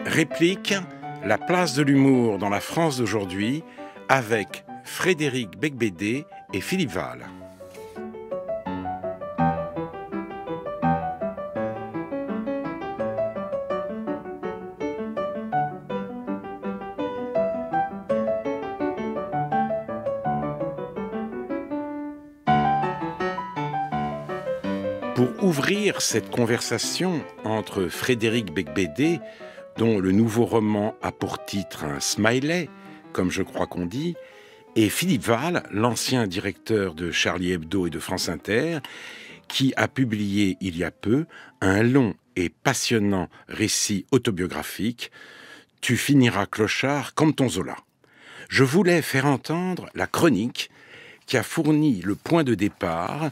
Réplique, la place de l'humour dans la France d'aujourd'hui avec Frédéric Becbédé et Philippe Val. Pour ouvrir cette conversation entre Frédéric Becbédé, dont le nouveau roman a pour titre un smiley, comme je crois qu'on dit, et Philippe Val, l'ancien directeur de Charlie Hebdo et de France Inter, qui a publié il y a peu un long et passionnant récit autobiographique, « Tu finiras clochard comme ton Zola ». Je voulais faire entendre la chronique qui a fourni le point de départ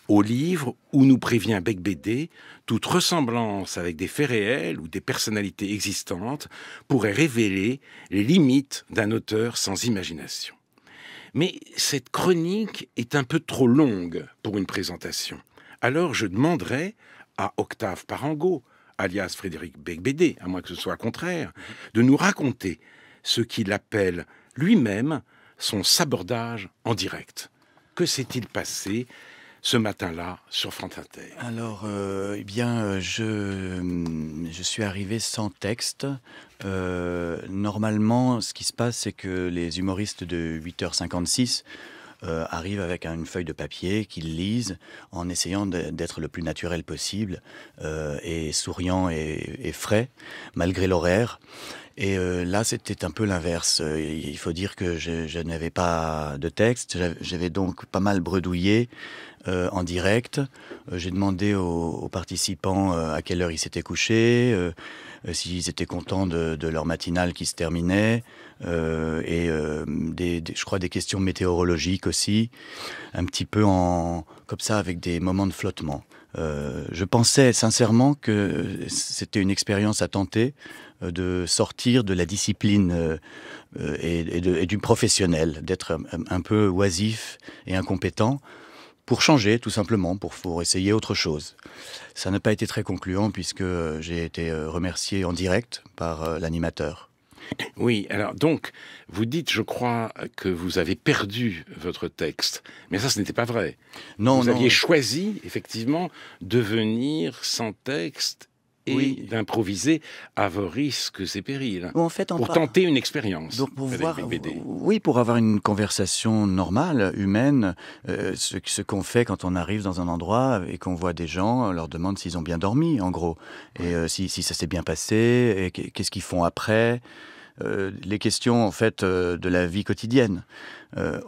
au livre où nous prévient Becbédé, toute ressemblance avec des faits réels ou des personnalités existantes pourrait révéler les limites d'un auteur sans imagination. Mais cette chronique est un peu trop longue pour une présentation. Alors je demanderai à Octave Parango, alias Frédéric Becbédé, à moins que ce soit le contraire, de nous raconter ce qu'il appelle lui-même son sabordage en direct. Que s'est-il passé ce matin-là sur France Inter? Alors, je suis arrivé sans texte. Normalement, ce qui se passe, c'est que les humoristes de 8h56 arrivent avec une feuille de papier qu'ils lisent en essayant d'être le plus naturel possible et souriant et frais, malgré l'horaire. Et là, c'était un peu l'inverse. Il faut dire que je n'avais pas de texte. J'avais donc pas mal bredouillé en direct. J'ai demandé aux participants à quelle heure ils s'étaient couchés, s'ils étaient contents de leur matinale qui se terminait, et je crois des questions météorologiques aussi, un petit peu comme ça avec des moments de flottement. Je pensais sincèrement que c'était une expérience à tenter, de sortir de la discipline et du professionnel, d'être un peu oisif et incompétent, pour changer, tout simplement, pour essayer autre chose. Ça n'a pas été très concluant, puisque j'ai été remercié en direct par l'animateur. Oui, alors donc, vous dites, je crois, que vous avez perdu votre texte. Mais ça, ce n'était pas vrai. Non, vous aviez choisi, effectivement, de venir sans texte et oui, d'improviser à vos risques et périls, en fait, pour tenter une expérience. Donc pour avoir une conversation normale, humaine, ce qu'on fait quand on arrive dans un endroit et qu'on voit des gens, on leur demande s'ils ont bien dormi, en gros, et si ça s'est bien passé, et qu'est-ce qu'ils font après. Les questions en fait de la vie quotidienne,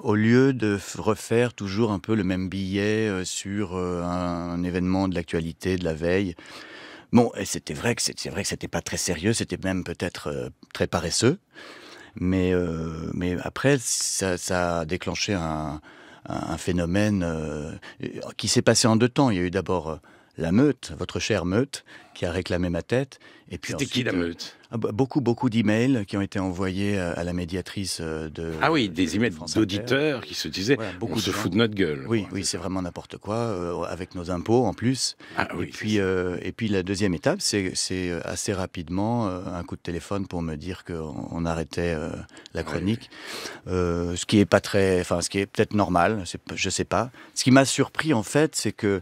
au lieu de refaire toujours un peu le même billet sur un événement de l'actualité de la veille. Bon, et c'est vrai que c'était pas très sérieux, c'était même peut-être très paresseux, mais après ça a déclenché un phénomène qui s'est passé en deux temps. Il y a eu d'abord la meute, votre chère meute, qui a réclamé ma tête. Et puis c'était qui la meute? Beaucoup d'emails qui ont été envoyés à la médiatrice de... Ah oui, des emails d'auditeurs qui se disaient voilà, on se fout de notre gueule. Oui, c'est vraiment n'importe quoi, avec nos impôts en plus. Ah, oui, et puis la deuxième étape, c'est assez rapidement un coup de téléphone pour me dire qu'on arrêtait la chronique. Oui. Ce qui est pas très... Enfin, ce qui est peut-être normal, je sais pas. Ce qui m'a surpris en fait, c'est que...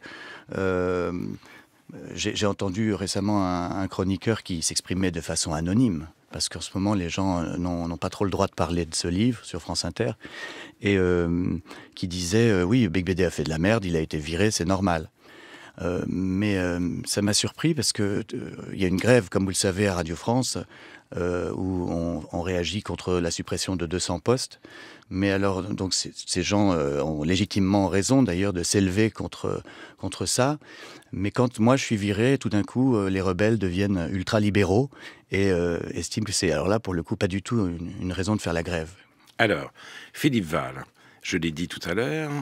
j'ai entendu récemment un chroniqueur qui s'exprimait de façon anonyme, parce qu'en ce moment, les gens n'ont pas trop le droit de parler de ce livre sur France Inter, et qui disait oui, Becbédé a fait de la merde, il a été viré, c'est normal. Mais ça m'a surpris parce que il y a une grève, comme vous le savez, à Radio France, où on réagit contre la suppression de 200 postes. Mais alors, donc ces gens ont légitimement raison d'ailleurs de s'élever contre ça. Mais quand moi je suis viré, tout d'un coup, les rebelles deviennent ultra-libéraux et estiment que c'est, alors là, pour le coup, pas du tout une raison de faire la grève. Alors, Philippe Val, je l'ai dit tout à l'heure,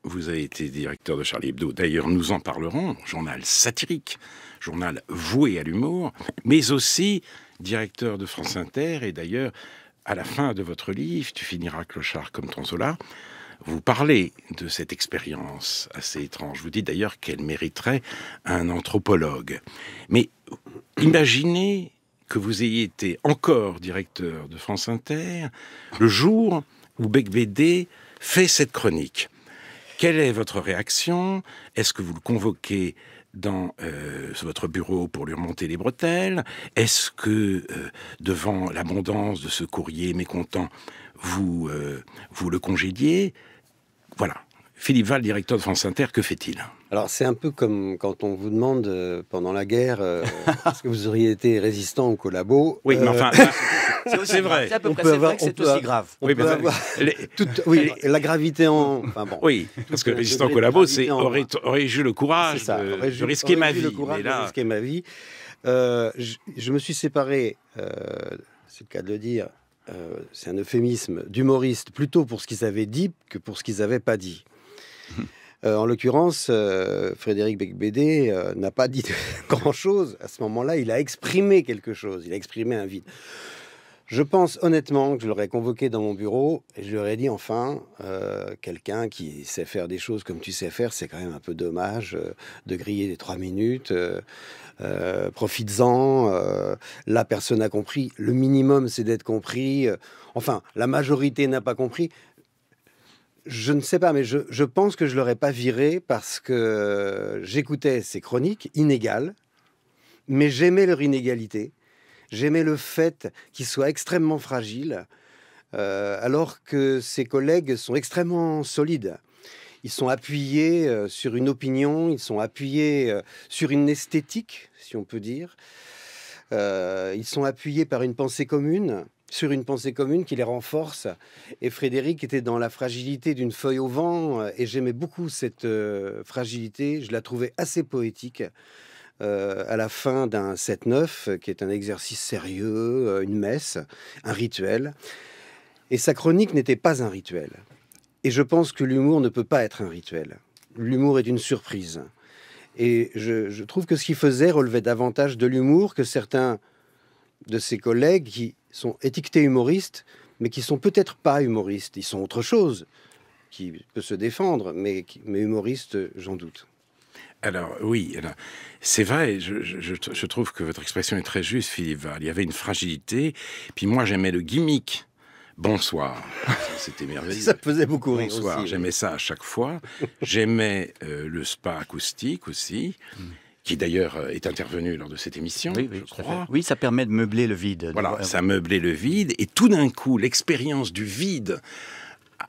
vous avez été directeur de Charlie Hebdo. D'ailleurs, nous en parlerons. Journal satirique, journal voué à l'humour, mais aussi directeur de France Inter. Et d'ailleurs, à la fin de votre livre, « Tu finiras clochard comme ton Zola », vous parlez de cette expérience assez étrange. Vous dites d'ailleurs qu'elle mériterait un anthropologue. Mais imaginez que vous ayez été encore directeur de France Inter le jour où Beigbeder fait cette chronique. Quelle est votre réaction? Est-ce que vous le convoquez dans votre bureau pour lui remonter les bretelles? Est-ce que, devant l'abondance de ce courrier mécontent, vous le congédiez? Voilà. Philippe Val, directeur de France Inter, que fait-il? Alors, c'est un peu comme quand on vous demande, pendant la guerre, est-ce que vous auriez été résistant au collabo? Oui, mais enfin, c'est vrai. C'est à peu près, c'est vrai que c'est aussi grave. Oui, la gravité en... Enfin, bon. Oui, parce que résistant au collabo, c'est aurais-je eu le courage de risquer ma vie. Risquer ma vie. Je me suis séparé, c'est le cas de le dire, c'est un euphémisme, d'humoristes, plutôt pour ce qu'ils avaient dit que pour ce qu'ils n'avaient pas dit. En l'occurrence, Frédéric Beigbeder n'a pas dit grand-chose. À ce moment-là, il a exprimé quelque chose, il a exprimé un vide. Je pense honnêtement que je l'aurais convoqué dans mon bureau et je lui aurais dit, enfin, quelqu'un qui sait faire des choses comme tu sais faire, c'est quand même un peu dommage de griller les 3 minutes. Profites-en, la personne a compris. Le minimum, c'est d'être compris. Enfin, la majorité n'a pas compris. Je ne sais pas, mais je pense que je ne l'aurais pas viré parce que j'écoutais ses chroniques inégales, mais j'aimais leur inégalité. J'aimais le fait qu'ils soient extrêmement fragiles, alors que ses collègues sont extrêmement solides. Ils sont appuyés sur une opinion, ils sont appuyés sur une esthétique, si on peut dire. Ils sont appuyés par une pensée commune, sur une pensée commune qui les renforce. Et Frédéric était dans la fragilité d'une feuille au vent, et j'aimais beaucoup cette fragilité. Je la trouvais assez poétique. À la fin d'un 7-9, qui est un exercice sérieux, une messe, un rituel. Et sa chronique n'était pas un rituel. Et je pense que l'humour ne peut pas être un rituel. L'humour est une surprise. Et je trouve que ce qu'il faisait relevait davantage de l'humour que certains de ses collègues qui sont étiquetés humoristes, mais qui sont peut-être pas humoristes. Ils sont autre chose, qui peut se défendre, mais humoristes, j'en doute. Alors, oui, c'est vrai, je trouve que votre expression est très juste, Philippe Val. Il y avait une fragilité, puis moi j'aimais le gimmick. Bonsoir, c'était merveilleux. Ça faisait beaucoup rire. Bonsoir, aussi, j'aimais ça à chaque fois. J'aimais le spa acoustique aussi, qui d'ailleurs est intervenu lors de cette émission, oui, je crois. Oui, ça permet de meubler le vide. Voilà, ça meublait le vide, et tout d'un coup, l'expérience du vide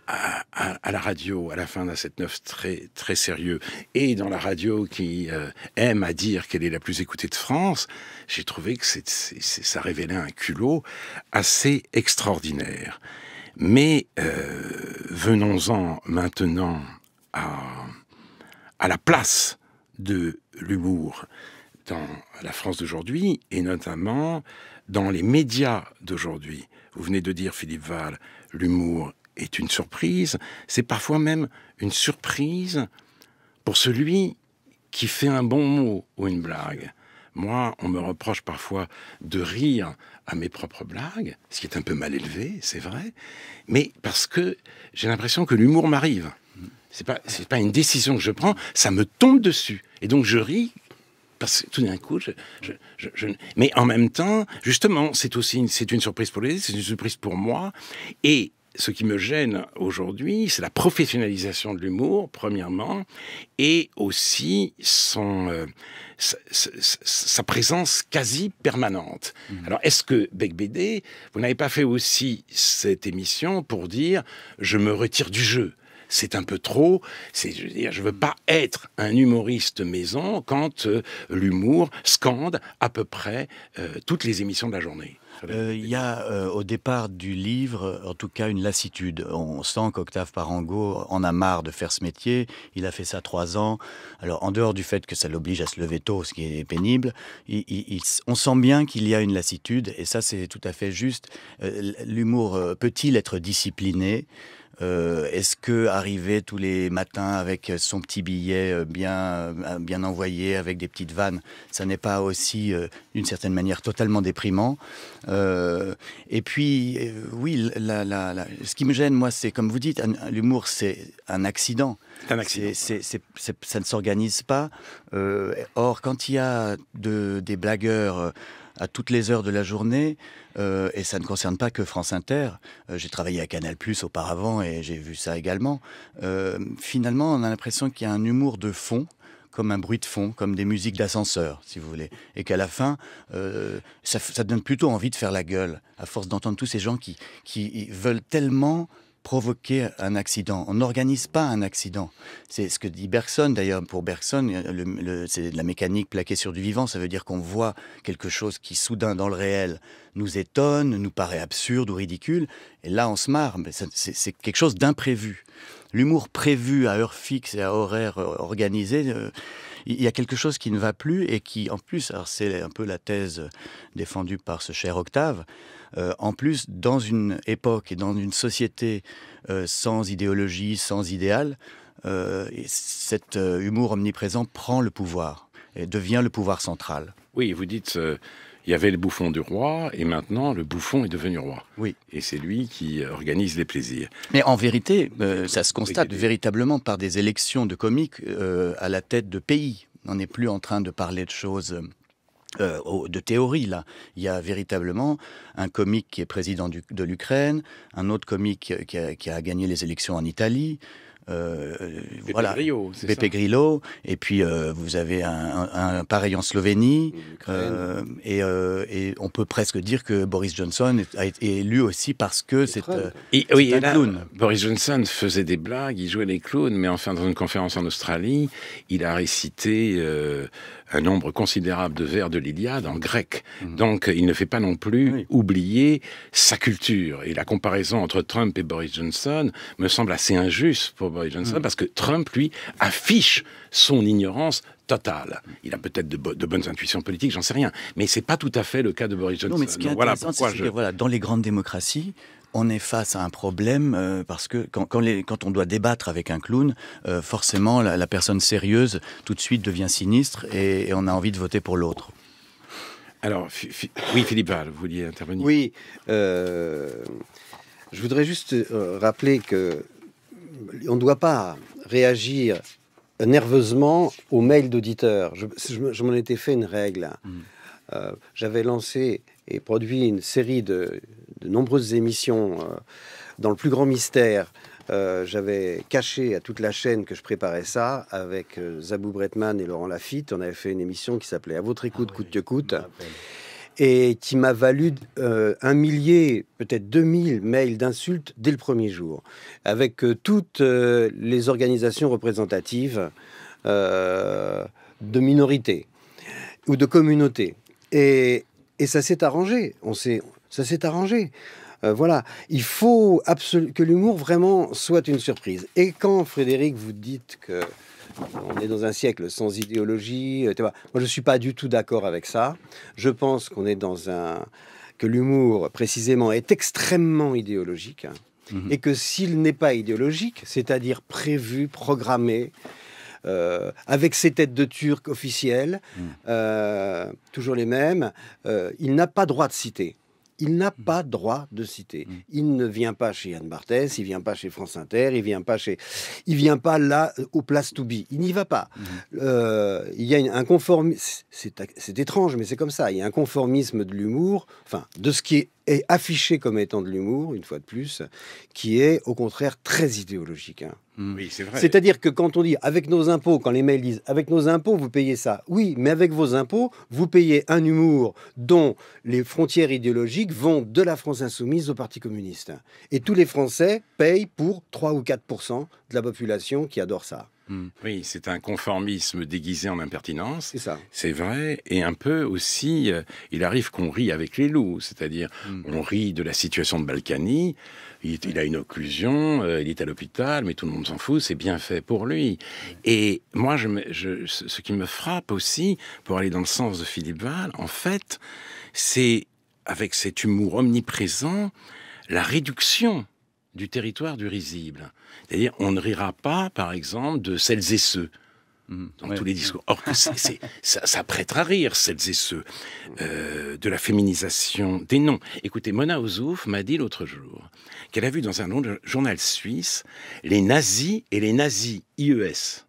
à la radio, à la fin d'un 7-9 très, très sérieux, et dans la radio qui aime à dire qu'elle est la plus écoutée de France, j'ai trouvé que ça révélait un culot assez extraordinaire. Mais venons-en maintenant à la place de l'humour dans la France d'aujourd'hui, et notamment dans les médias d'aujourd'hui. Vous venez de dire, Philippe Val, l'humour est une surprise, c'est parfois même une surprise pour celui qui fait un bon mot ou une blague. Moi, on me reproche parfois de rire à mes propres blagues, ce qui est un peu mal élevé, c'est vrai, mais parce que j'ai l'impression que l'humour m'arrive. C'est pas une décision que je prends, ça me tombe dessus. Et donc je ris, parce que tout d'un coup, mais en même temps, justement, c'est une surprise pour les autres, c'est une surprise pour moi, et ce qui me gêne aujourd'hui, c'est la professionnalisation de l'humour, premièrement, et aussi sa présence quasi permanente. Alors, est-ce que Beigbeder, vous n'avez pas fait aussi cette émission pour dire « je me retire du jeu » ? C'est un peu trop. Je veux pas être un humoriste maison quand l'humour scande à peu près toutes les émissions de la journée. Il y a au départ du livre, en tout cas, une lassitude. On sent qu'Octave Parango en a marre de faire ce métier. Il a fait ça 3 ans. Alors, en dehors du fait que ça l'oblige à se lever tôt, ce qui est pénible, on sent bien qu'il y a une lassitude. Et ça, c'est tout à fait juste. L'humour peut-il être discipliné ? Est-ce que arriver tous les matins avec son petit billet bien envoyé, avec des petites vannes, ça n'est pas aussi, d'une certaine manière, totalement déprimant? Et puis, oui, ce qui me gêne, moi, c'est, comme vous dites, l'humour, c'est un accident. C'est un accident. Ça ne s'organise pas. Or, quand il y a des blagueurs à toutes les heures de la journée, et ça ne concerne pas que France Inter. J'ai travaillé à Canal+ auparavant et j'ai vu ça également. Finalement, on a l'impression qu'il y a un humour de fond, comme un bruit de fond, comme des musiques d'ascenseur, si vous voulez. Et qu'à la fin, ça donne plutôt envie de faire la gueule, à force d'entendre tous ces gens qui veulent tellement provoquer un accident. On n'organise pas un accident. C'est ce que dit Bergson, d'ailleurs. Pour Bergson, c'est de la mécanique plaquée sur du vivant. Ça veut dire qu'on voit quelque chose qui, soudain, dans le réel, nous étonne, nous paraît absurde ou ridicule. Et là, on se marre. Mais c'est quelque chose d'imprévu. L'humour prévu à heure fixe et à horaire organisé, il y a quelque chose qui ne va plus et qui, en plus, alors c'est un peu la thèse défendue par ce cher Octave, en plus, dans une époque et dans une société sans idéologie, sans idéal, cet humour omniprésent prend le pouvoir et devient le pouvoir central. Oui, vous dites, il y avait le bouffon du roi, et maintenant le bouffon est devenu roi. Oui. Et c'est lui qui organise les plaisirs. Mais en vérité, ça se constate véritablement par des élections de comiques à la tête de pays. On n'est plus en train de parler de choses... de théorie, là. Il y a véritablement un comique qui est président de l'Ukraine, un autre comique qui a gagné les élections en Italie, Beppe Grillo, c'est Beppe ça. Grillo, et puis vous avez un pareil en Slovénie, et on peut presque dire que Boris Johnson a été élu aussi parce que c'est Oui, un et là, clown. Boris Johnson faisait des blagues, il jouait les clowns, mais enfin, dans une conférence en Australie, il a récité un nombre considérable de vers de l'Iliade en grec. Donc, il ne fait pas non plus oublier sa culture. Et la comparaison entre Trump et Boris Johnson me semble assez injuste pour Boris Johnson, parce que Trump, lui, affiche son ignorance totale. Il a peut-être de bonnes intuitions politiques, j'en sais rien. Mais c'est pas tout à fait le cas de Boris Johnson. Non, mais ce qui est Donc, voilà intéressant, pourquoi c'est que dans les grandes démocraties, on est face à un problème parce que quand on doit débattre avec un clown, forcément la personne sérieuse tout de suite devient sinistre et on a envie de voter pour l'autre. Alors, oui, Philippe Val, vous vouliez intervenir? Oui, je voudrais juste rappeler que on ne doit pas réagir nerveusement aux mails d'auditeurs. Je m'en étais fait une règle. J'avais lancé et produit une série de nombreuses émissions dans le plus grand mystère. J'avais caché à toute la chaîne que je préparais ça avec Zabou Bretman et Laurent Lafitte. On avait fait une émission qui s'appelait « À votre écoute, coûte que coûte » et qui m'a valu 1 millier, peut-être 2000 mails d'insultes dès le premier jour, avec toutes les organisations représentatives de minorités ou de communautés. Et ça s'est arrangé. Ça s'est arrangé. Voilà. Il faut que l'humour vraiment soit une surprise. Et quand, Frédéric, vous dites que on est dans un siècle sans idéologie, moi je suis pas du tout d'accord avec ça. Je pense qu'on est que l'humour précisément est extrêmement idéologique, et que s'il n'est pas idéologique, c'est-à-dire prévu, programmé, avec ses têtes de Turcs officielles, toujours les mêmes, il n'a pas droit de citer. Il n'a pas droit de citer. Il ne vient pas chez Yann Barthès, il vient pas chez France Inter, il vient pas là au Place to Be. Il n'y va pas. Il y a un conformisme. C'est étrange, mais c'est comme ça. Il y a un conformisme de l'humour, enfin de ce qui est affiché comme étant de l'humour, une fois de plus, qui est au contraire très idéologique. Oui, c'est vrai. C'est-à-dire que quand on dit avec nos impôts, quand les mails disent avec nos impôts, vous payez ça. Oui, mais avec vos impôts, vous payez un humour dont les frontières idéologiques vont de la France insoumise au Parti communiste. Et tous les Français payent pour 3 ou 4% de la population qui adore ça. Oui, c'est un conformisme déguisé en impertinence. C'est ça. C'est vrai. Et un peu aussi, il arrive qu'on rit avec les loups. C'est-à-dire, on rit de la situation de Balkany. Il a une occlusion, il est à l'hôpital, mais tout le monde s'en fout, c'est bien fait pour lui. Et moi, ce qui me frappe aussi, pour aller dans le sens de Philippe Val, en fait, c'est, avec cet humour omniprésent, la réduction du territoire du risible. C'est-à-dire, on ne rira pas, par exemple, de celles et ceux dans tous les discours. Or que ça prête à rire, celles et ceux, de la féminisation des noms. Écoutez, Mona Ozouf m'a dit l'autre jour qu'elle a vu dans un journal suisse les nazis et les nazis IES.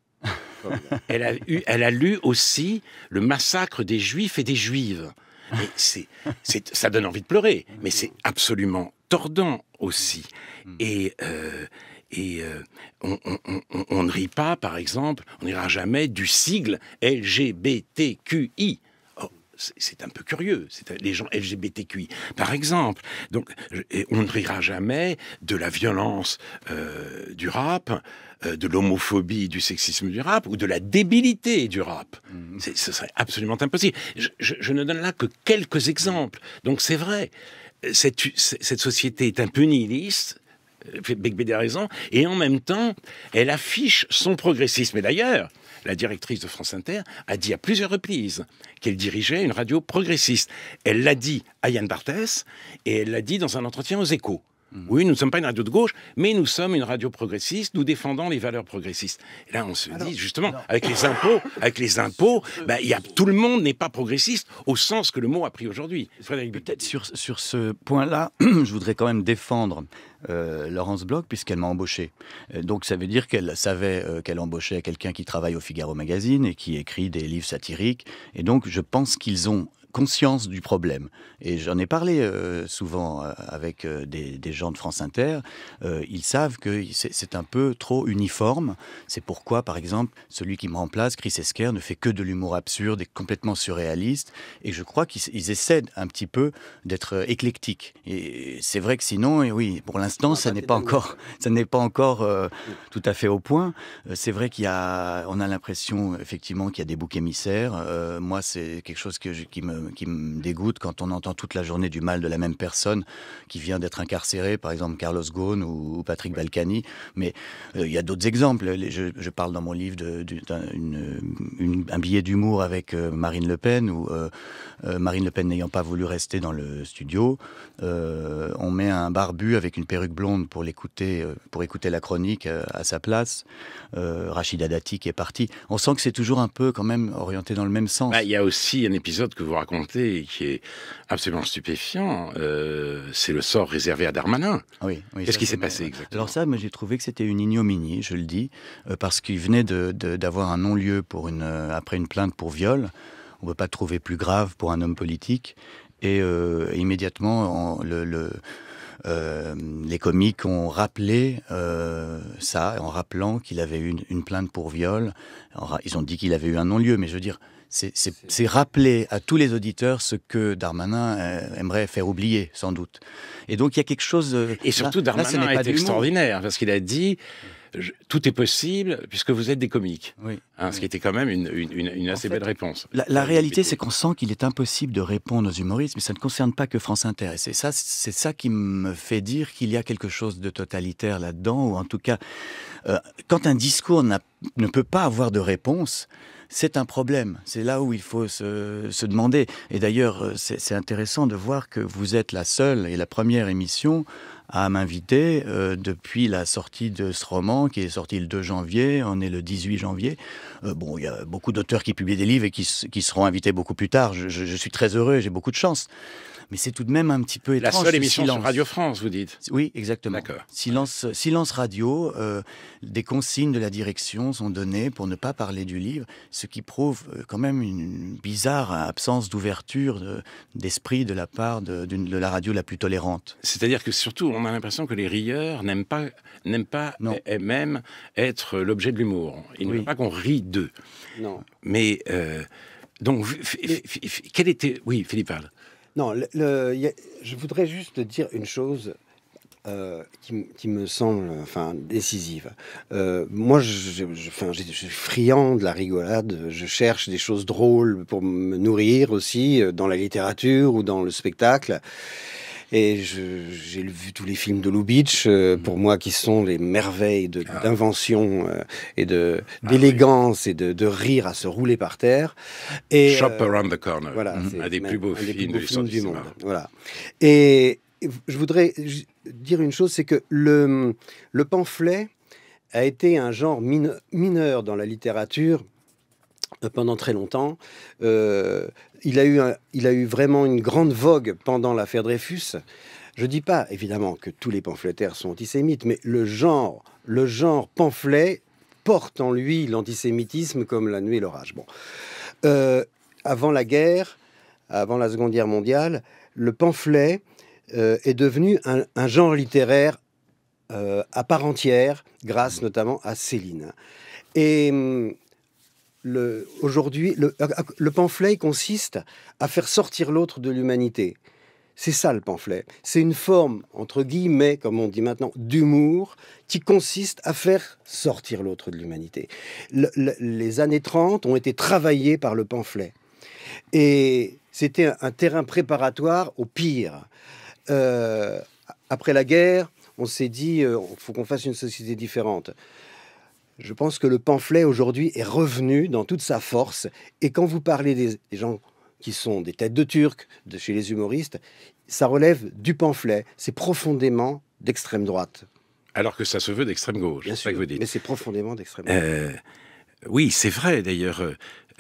Elle a lu aussi le massacre des juifs et des juives. Mais ça donne envie de pleurer, mais c'est absolument tordant aussi. Et on ne rit pas, par exemple, on n'ira jamais du sigle LGBTQI. C'est un peu curieux, c'est les gens LGBTQI, par exemple. Donc, on ne rira jamais de la violence du rap, de l'homophobie, du sexisme du rap, ou de la débilité du rap. Ce serait absolument impossible. Je ne donne là que quelques exemples. Donc, c'est vrai, cette société est un peu nihiliste. Beigbeder a raison, et en même temps, elle affiche son progressisme. Et d'ailleurs, la directrice de France Inter a dit à plusieurs reprises qu'elle dirigeait une radio progressiste. Elle l'a dit à Yann Barthès, et elle l'a dit dans un entretien aux Échos. Oui, nous ne sommes pas une radio de gauche, mais nous sommes une radio progressiste, nous défendons les valeurs progressistes. Et là, on se dit, justement, avec les impôts, tout le monde n'est pas progressiste au sens que le mot a pris aujourd'hui. Peut-être sur ce point-là, je voudrais quand même défendre Laurence Bloch, puisqu'elle m'a embauché. Donc ça veut dire qu'elle savait qu'elle embauchait quelqu'un qui travaille au Figaro Magazine et qui écrit des livres satiriques. Et donc je pense qu'ils ont conscience du problème. Et j'en ai parlé souvent avec des gens de France Inter. Ils savent que c'est un peu trop uniforme. C'est pourquoi, par exemple, celui qui me remplace, Chris Esquer, ne fait que de l'humour absurde et complètement surréaliste. Et je crois qu'ils essaient un petit peu d'être éclectiques. Et c'est vrai que sinon, et oui, pour l'instant, ça n'est pas encore tout à fait au point. C'est vrai qu'on a l'impression, effectivement, qu'il y a des boucs émissaires. Moi, c'est quelque chose qui me dégoûte quand on entend toute la journée du mal de la même personne qui vient d'être incarcérée, par exemple Carlos Ghosn ou Patrick Balkany. Mais il y a d'autres exemples. Je parle dans mon livre d'un billet d'humour avec Marine Le Pen, où Marine Le Pen n'ayant pas voulu rester dans le studio, on met un barbu avec une perruque blonde pour écouter la chronique à sa place. Rachida Dati qui est partie. On sent que c'est toujours un peu quand même orienté dans le même sens. Il y a aussi un épisode que vous racontez qui est absolument stupéfiant. C'est le sort réservé à Darmanin. Oui, qu'est-ce qui s'est passé exactement? Alors ça, j'ai trouvé que c'était une ignominie, je le dis, parce qu'il venait d'avoir un non-lieu après une plainte pour viol. On ne peut pas trouver plus grave pour un homme politique. Et immédiatement, les comiques ont rappelé ça, en rappelant qu'il avait eu une plainte pour viol. Ils ont dit qu'il avait eu un non-lieu, mais je veux dire, c'est rappeler à tous les auditeurs ce que Darmanin aimerait faire oublier, sans doute. Et donc il y a quelque chose... Et surtout, Darmanin a été extraordinaire, parce qu'il a dit... Tout est possible puisque vous êtes des comiques. Oui, ce qui était quand même une assez belle réponse. La réalité, c'est qu'on sent qu'il est impossible de répondre aux humoristes, mais ça ne concerne pas que France Inter. Et c'est ça qui me fait dire qu'il y a quelque chose de totalitaire là-dedans, ou en tout cas, quand un discours ne peut pas avoir de réponse, c'est un problème. C'est là où il faut se demander. Et d'ailleurs, c'est intéressant de voir que vous êtes la seule et la première émission à m'inviter depuis la sortie de ce roman qui est sorti le 2 janvier, on est le 18 janvier. Il y a beaucoup d'auteurs qui publient des livres et qui seront invités beaucoup plus tard. Je suis très heureux, j'ai beaucoup de chance. Mais c'est tout de même un petit peu étrange. La seule émission sur Radio France, vous dites? Oui, exactement. D'accord. Silence radio, des consignes de la direction sont données pour ne pas parler du livre, ce qui prouve quand même une bizarre absence d'ouverture d'esprit de la part de la radio la plus tolérante. C'est-à-dire que surtout, on a l'impression que les rieurs n'aiment pas même être l'objet de l'humour. Ils n'aiment pas qu'on rit d'eux. Non. Mais, donc, quel était... Oui, Philippe Val. Non, je voudrais juste dire une chose qui me semble décisive. Moi, je suis friand de la rigolade, je cherche des choses drôles pour me nourrir aussi, dans la littérature ou dans le spectacle. Et j'ai vu tous les films de Lubitsch, pour moi, qui sont les merveilles d'invention et d'élégance et de rire à se rouler par terre. Et, Shop Around the Corner, voilà, un des plus beaux films de l'histoire du monde. Voilà. Et je voudrais dire une chose, c'est que le pamphlet a été un genre mineur dans la littérature pendant très longtemps. Il a eu vraiment une grande vogue pendant l'affaire Dreyfus. Je dis pas, évidemment, que tous les pamphlétaires sont antisémites, mais le genre pamphlet porte en lui l'antisémitisme comme la nuit et l'orage. Bon. Avant la guerre, avant la Seconde Guerre mondiale, le pamphlet est devenu un genre littéraire à part entière, grâce notamment à Céline. Et aujourd'hui, le pamphlet consiste à faire sortir l'autre de l'humanité. C'est ça le pamphlet. C'est une forme, entre guillemets, comme on dit maintenant, d'humour qui consiste à faire sortir l'autre de l'humanité. Les années 30 ont été travaillées par le pamphlet. Et c'était un terrain préparatoire au pire. Après la guerre, on s'est dit, il faut qu'on fasse une société différente. Je pense que le pamphlet aujourd'hui est revenu dans toute sa force. Et quand vous parlez des gens qui sont des têtes de Turcs, de chez les humoristes, ça relève du pamphlet. C'est profondément d'extrême droite. Alors que ça se veut d'extrême gauche. Bien c'est ça sûr, que vous dites. mais c'est profondément d'extrême droite. Oui, c'est vrai d'ailleurs.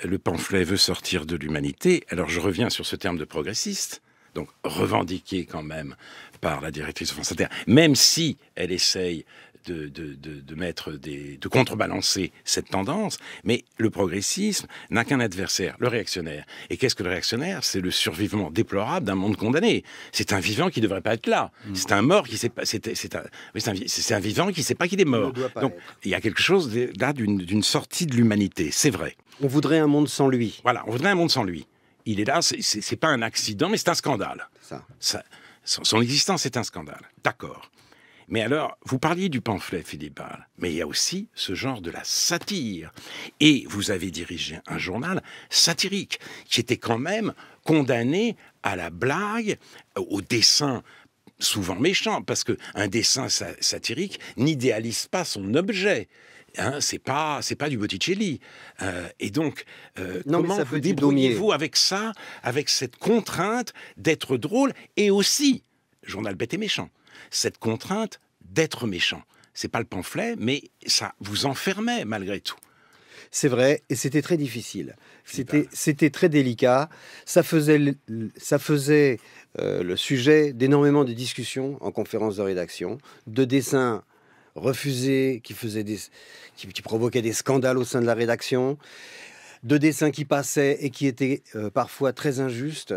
Le pamphlet veut sortir de l'humanité. Alors je reviens sur ce terme de progressiste, donc revendiqué quand même par la directrice de France Inter, même si elle essaye de contrebalancer cette tendance, mais le progressisme n'a qu'un adversaire, le réactionnaire. Et qu'est-ce que le réactionnaire? C'est le survivement déplorable d'un monde condamné. C'est un vivant qui ne devrait pas être là. C'est un mort qui sait pas. C'est un vivant qui ne sait pas qu'il est mort. Donc il y a quelque chose là d'une sortie de l'humanité. C'est vrai. On voudrait un monde sans lui. Voilà, on voudrait un monde sans lui. Il est là, c'est pas un accident, mais c'est un scandale. Son existence est un scandale. D'accord. Mais alors, vous parliez du pamphlet, Philippe Val, mais il y a aussi ce genre de la satire. Et vous avez dirigé un journal satirique qui était quand même condamné à la blague, au dessin souvent méchant, parce qu'un dessin satirique n'idéalise pas son objet. Hein, c'est pas du Botticelli. Et donc, comment vous débrouillez-vous avec ça, avec cette contrainte d'être drôle et aussi, journal bête et méchant, cette contrainte d'être méchant. C'est pas le pamphlet, mais ça vous enfermait malgré tout. C'est vrai, et c'était très difficile. C'était très délicat. Ça faisait le sujet d'énormément de discussions en conférence de rédaction, de dessins refusés qui provoquaient des scandales au sein de la rédaction, de dessins qui passaient et qui étaient parfois très injustes.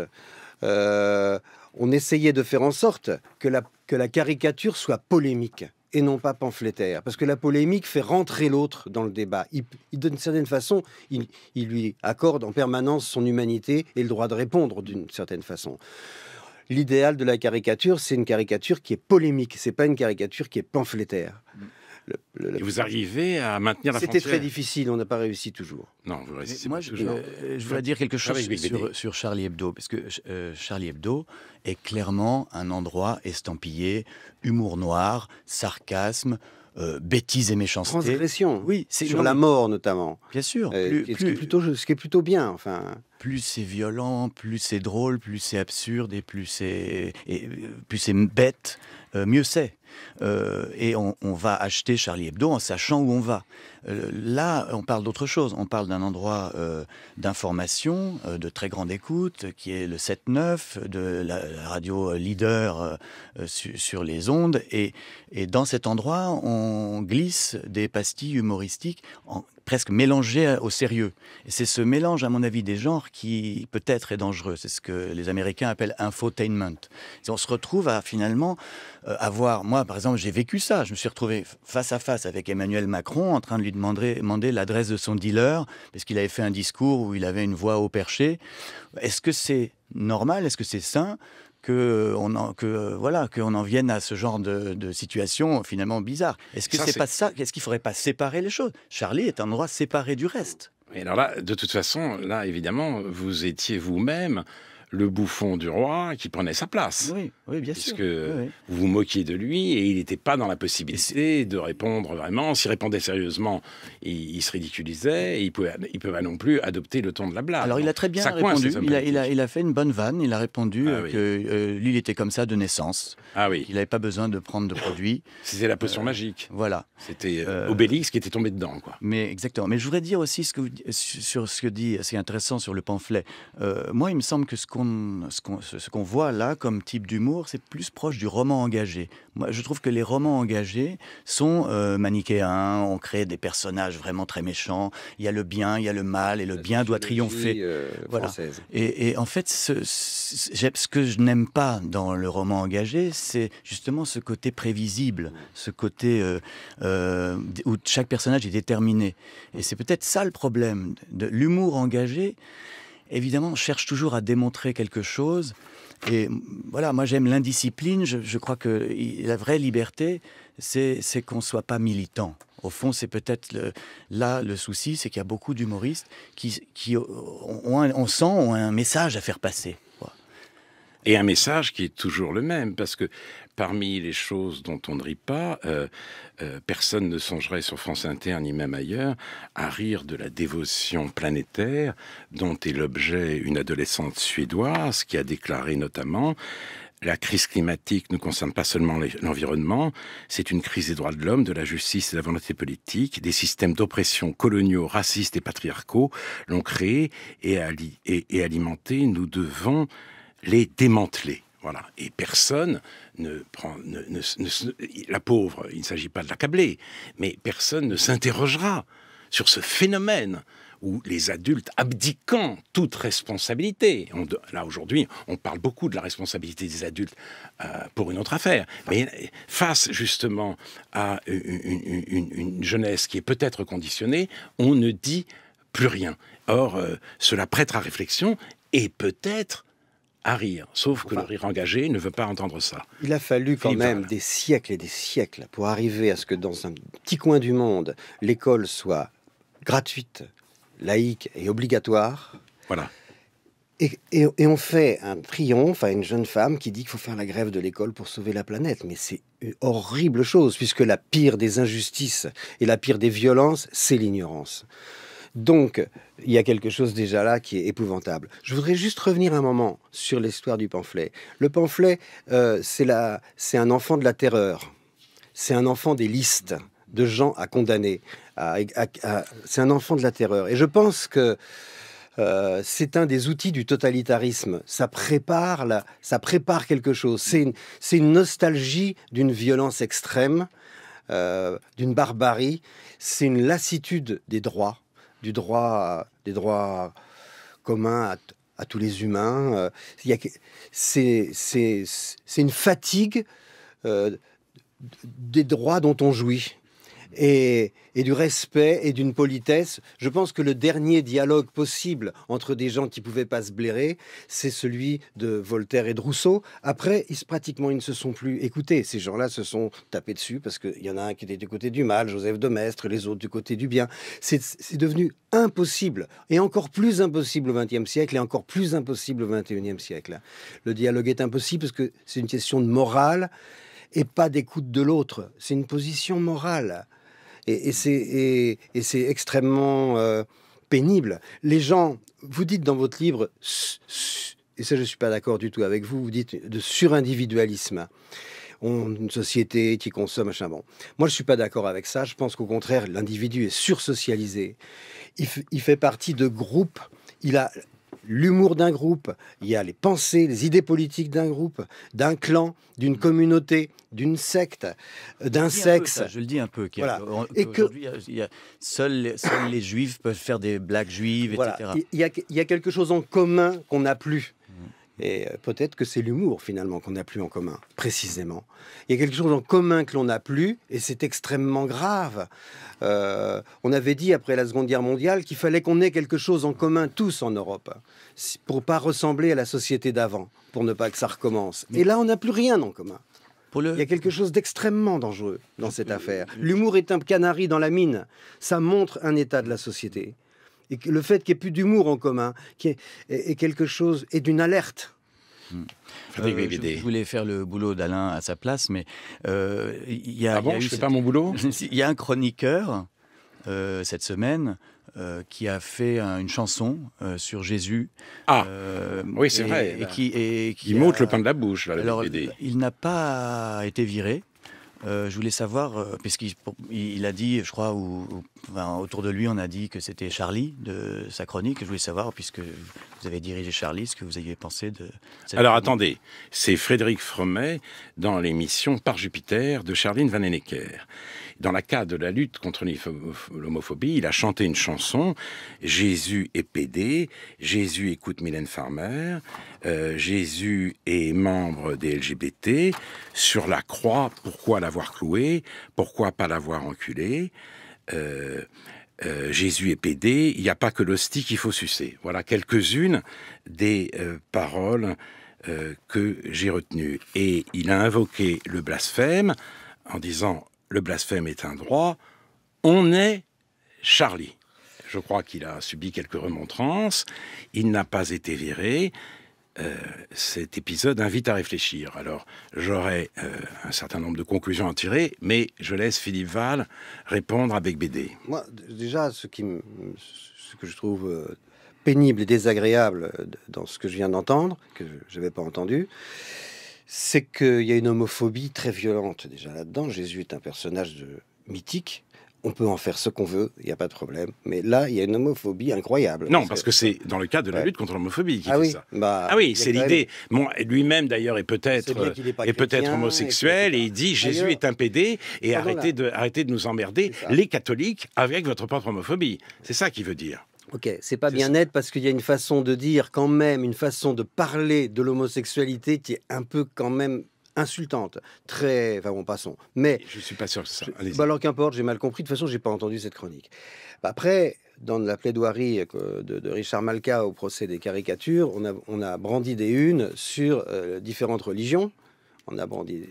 On essayait de faire en sorte que la caricature soit polémique et non pas pamphlétaire. Parce que la polémique fait rentrer l'autre dans le débat. D'une certaine façon, il lui accorde en permanence son humanité et le droit de répondre d'une certaine façon. L'idéal de la caricature, c'est une caricature qui est polémique. C'est pas une caricature qui est pamphlétaire. Et vous arrivez à maintenir la frontière. C'était très difficile, on n'a pas réussi toujours. Non, vous réussissez moi, pas toujours. Je voudrais dire quelque chose sur Charlie Hebdo, parce que Charlie Hebdo est clairement un endroit estampillé humour noir, sarcasme, bêtise et méchanceté. Transgression, oui, sur la mort notamment. Bien sûr. Ce qui est plutôt bien, enfin. Plus c'est violent, plus c'est drôle, plus c'est absurde et plus c'est bête, mieux c'est. Et on va acheter Charlie Hebdo en sachant où on va. Là, on parle d'autre chose. On parle d'un endroit d'information, de très grande écoute, qui est le 7-9, de la radio leader sur les ondes. Et dans cet endroit, on glisse des pastilles humoristiques presque mélangées au sérieux. Et c'est ce mélange, à mon avis, des genres qui peut-être est dangereux. C'est ce que les Américains appellent infotainment. On se retrouve à finalement avoir... Moi, par exemple, j'ai vécu ça. Je me suis retrouvé face à face avec Emmanuel Macron en train de lui demander l'adresse de son dealer parce qu'il avait fait un discours où il avait une voix haut perché. Est-ce que c'est normal? Est-ce que c'est sain qu'on en vienne à ce genre de situation finalement bizarre? Est-ce que c'est pas ça? Est-ce qu'il ne faudrait pas séparer les choses? Charlie est un endroit séparé du reste. Et alors là, de toute façon, là, évidemment, vous étiez vous-même le bouffon du roi qui prenait sa place. Oui, bien sûr. Puisque vous vous moquiez de lui et il n'était pas dans la possibilité de répondre vraiment. S'il répondait sérieusement, il se ridiculisait et il pouvait pas non plus adopter le ton de la blague. Alors il a très bien répondu. Il a fait une bonne vanne. Il a répondu que lui, il était comme ça de naissance. Ah oui. Il n'avait pas besoin de prendre de produits. C'était la potion magique. Voilà. C'était Obélix qui était tombé dedans, quoi. Mais exactement. Mais je voudrais dire aussi sur ce que dit, c'est intéressant sur le pamphlet. Moi, il me semble que ce qu'on voit là comme type d'humour, c'est plus proche du roman engagé. Moi, je trouve que les romans engagés sont manichéens, on crée des personnages vraiment très méchants, il y a le bien, il y a le mal, et le bien doit triompher. Voilà. Et en fait, ce que je n'aime pas dans le roman engagé, c'est justement ce côté prévisible, ce côté où chaque personnage est déterminé. Et c'est peut-être ça le problème. L'humour engagé, évidemment, cherche toujours à démontrer quelque chose. Et voilà, moi j'aime l'indiscipline. Je crois que la vraie liberté, c'est qu'on ne soit pas militant. Au fond, c'est peut-être le souci, c'est qu'il y a beaucoup d'humoristes qui ont un message à faire passer. Et un message qui est toujours le même, parce que parmi les choses dont on ne rit pas, personne ne songerait sur France Inter, ni même ailleurs, à rire de la dévotion planétaire dont est l'objet une adolescente suédoise qui a déclaré notamment: la crise climatique ne concerne pas seulement l'environnement, c'est une crise des droits de l'homme, de la justice et de la volonté politique. Des systèmes d'oppression coloniaux, racistes et patriarcaux l'ont créé et alimenté. Nous devons les démanteler. Voilà. Et personne ne prend... la pauvre, il ne s'agit pas de l'accabler, mais personne ne s'interrogera sur ce phénomène où les adultes, abdiquant toute responsabilité, là aujourd'hui, on parle beaucoup de la responsabilité des adultes pour une autre affaire, mais face justement à une jeunesse qui est peut-être conditionnée, on ne dit plus rien. Or, cela prête à réflexion et peut-être à rire, sauf que le rire engagé ne veut pas entendre ça. Il a fallu quand même des siècles et des siècles pour arriver à ce que dans un petit coin du monde, l'école soit gratuite, laïque et obligatoire. Voilà. Et on fait un triomphe à une jeune femme qui dit qu'il faut faire la grève de l'école pour sauver la planète. Mais c'est une horrible chose, puisque la pire des injustices et la pire des violences, c'est l'ignorance. Donc, il y a quelque chose déjà là qui est épouvantable. Je voudrais juste revenir un moment sur l'histoire du pamphlet. Le pamphlet, c'est un enfant de la terreur. C'est un enfant des listes de gens à condamner. C'est un enfant de la terreur. Et je pense que c'est un des outils du totalitarisme. Ça prépare quelque chose. C'est une nostalgie d'une violence extrême, d'une barbarie. C'est une lassitude des droits. Des droits communs à tous les humains. C'est une fatigue des droits dont on jouit. Et du respect et d'une politesse. Je pense que le dernier dialogue possible entre des gens qui ne pouvaient pas se blairer, c'est celui de Voltaire et de Rousseau. Après, pratiquement, ils ne se sont plus écoutés. Ces gens-là se sont tapés dessus parce qu'il y en a un qui était du côté du mal, Joseph de Maistre, les autres du côté du bien. C'est devenu impossible, et encore plus impossible au XXe siècle, et encore plus impossible au XXIe siècle. Le dialogue est impossible parce que c'est une question de morale et pas d'écoute de l'autre. C'est une position morale. Et c'est extrêmement pénible. Les gens, vous dites dans votre livre, et ça je ne suis pas d'accord du tout avec vous, vous dites de surindividualisme. Une société qui consomme, machin. Bon. Moi je ne suis pas d'accord avec ça. Je pense qu'au contraire, l'individu est sursocialisé. Il fait partie de groupes. Il a l'humour d'un groupe, il y a les pensées, les idées politiques d'un groupe, d'un clan, d'une communauté, d'une secte, d'un sexe. Je le dis un peu. Voilà. Et qu'aujourd'hui, seuls les juifs peuvent faire des blagues juives, voilà. etc. Il y a quelque chose en commun qu'on n'a plus. Et peut-être que c'est l'humour, finalement, qu'on n'a plus en commun, précisément. Il y a quelque chose en commun que l'on n'a plus, et c'est extrêmement grave. On avait dit, après la Seconde Guerre mondiale, qu'il fallait qu'on ait quelque chose en commun, tous en Europe, pour ne pas ressembler à la société d'avant, pour ne pas que ça recommence. Et là, on n'a plus rien en commun. Il y a quelque chose d'extrêmement dangereux dans cette affaire. L'humour est un canari dans la mine. Ça montre un état de la société. Et que le fait qu'il n'y ait plus d'humour en commun est quelque chose, est d'une alerte. Je voulais faire le boulot d'Alain à sa place, mais il y a... Ah bon, je ne fais pas mon boulot? Il y a un chroniqueur, cette semaine, qui a fait une chanson sur Jésus. Oui, c'est vrai. Et qui m'ôte le pain de la bouche. Là, alors, il n'a pas été viré. Je voulais savoir, puisqu'il a dit, je crois, autour de lui, on a dit que c'était Charlie de sa chronique. Je voulais savoir, puisque vous avez dirigé Charlie, ce que vous aviez pensé de cette Alors chronique. attendez, c'est Frédéric Fromet dans l'émission Par Jupiter de Charline Vanhoenacker. Dans le cadre de la lutte contre l'homophobie, il a chanté une chanson, Jésus est PD, Jésus écoute Mylène Farmer, Jésus est membre des LGBT, sur la croix, pourquoi l'avoir cloué, pourquoi pas l'avoir enculé, Jésus est PD, il n'y a pas que l'hostie qu'il faut sucer. Voilà quelques-unes des paroles que j'ai retenues. Et il a invoqué le blasphème en disant « le blasphème est un droit, on est Charlie ». Je crois qu'il a subi quelques remontrances, il n'a pas été viré. Cet épisode invite à réfléchir. Alors, j'aurai un certain nombre de conclusions à tirer, mais je laisse Philippe Val répondre à Beigbeder. Moi, déjà, ce que je trouve pénible et désagréable dans ce que je viens d'entendre, que je n'avais pas entendu, c'est qu'il y a une homophobie très violente déjà là-dedans. Jésus est un personnage mythique. On peut en faire ce qu'on veut, il n'y a pas de problème. Mais là, il y a une homophobie incroyable. Non, parce que c'est dans le cadre de la lutte contre l'homophobie qu'il fait ça. Ah oui, c'est l'idée. Bon, lui-même, d'ailleurs, est peut-être homosexuel, et il dit « Jésus est un PD, et arrêtez de nous emmerder, les catholiques, avec votre propre homophobie ». C'est ça qu'il veut dire. Ok, c'est pas bien net, parce qu'il y a une façon de dire quand même, une façon de parler de l'homosexualité qui est un peu quand même insultante, très... Enfin bon, passons. Mais... Je suis pas sûr que c'est ça. Alors qu'importe, j'ai mal compris. De toute façon, j'ai pas entendu cette chronique. Après, dans la plaidoirie de Richard Malka au procès des caricatures, on a brandi des unes sur différentes religions. On a brandi...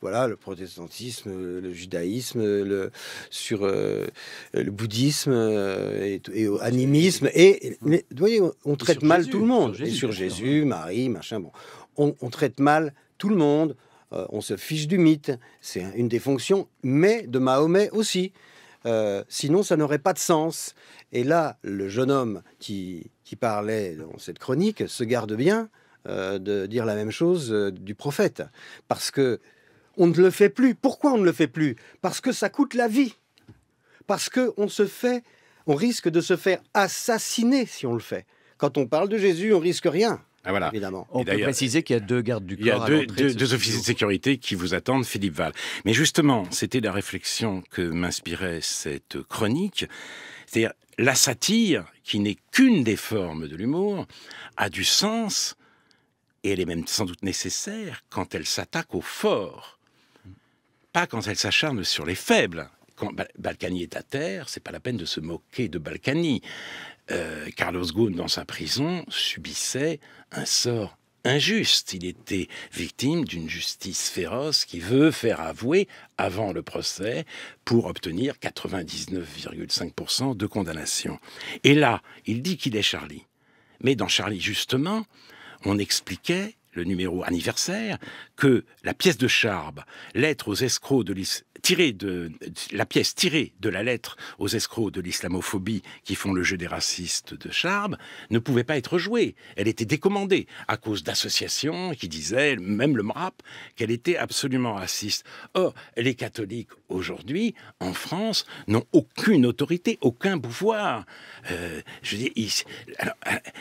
Voilà, le protestantisme, le judaïsme, sur le bouddhisme et animisme. Et vous voyez, on traite mal Jésus, tout le monde. Sur Jésus, Marie, machin, bon. On traite mal tout le monde, on se fiche du mythe, c'est une des fonctions, mais de Mahomet aussi. Sinon, ça n'aurait pas de sens. Et là, le jeune homme qui parlait dans cette chronique se garde bien de dire la même chose du prophète. Parce que on ne le fait plus. Pourquoi on ne le fait plus? Parce que ça coûte la vie. Parce qu'on risque de se faire assassiner si on le fait. Quand on parle de Jésus, on risque rien. Ah, voilà. Évidemment. On peut préciser qu'il y a 2 gardes du corps. Il y a deux officiers de sécurité qui vous attendent, Philippe Val. Mais justement, c'était la réflexion que m'inspirait cette chronique. C'est-à-dire, la satire, qui n'est qu'une des formes de l'humour, a du sens, et elle est même sans doute nécessaire, quand elle s'attaque aux forts. Pas quand elle s'acharne sur les faibles. Quand Balkany est à terre, c'est pas la peine de se moquer de Balkany. Carlos Ghosn, dans sa prison, subissait un sort injuste. Il était victime d'une justice féroce qui veut faire avouer avant le procès pour obtenir 99,5% de condamnation. Et là, il dit qu'il est Charlie. Mais dans Charlie, justement, on expliquait, le numéro anniversaire, que la pièce de Charb, lettre aux escrocs de la pièce tirée de la lettre aux escrocs de l'islamophobie qui font le jeu des racistes de Charb, ne pouvait pas être jouée. Elle était décommandée à cause d'associations qui disaient, même le MRAP, qu'elle était absolument raciste. Or, les catholiques aujourd'hui, en France, n'ont aucune autorité, aucun pouvoir. Je veux dire,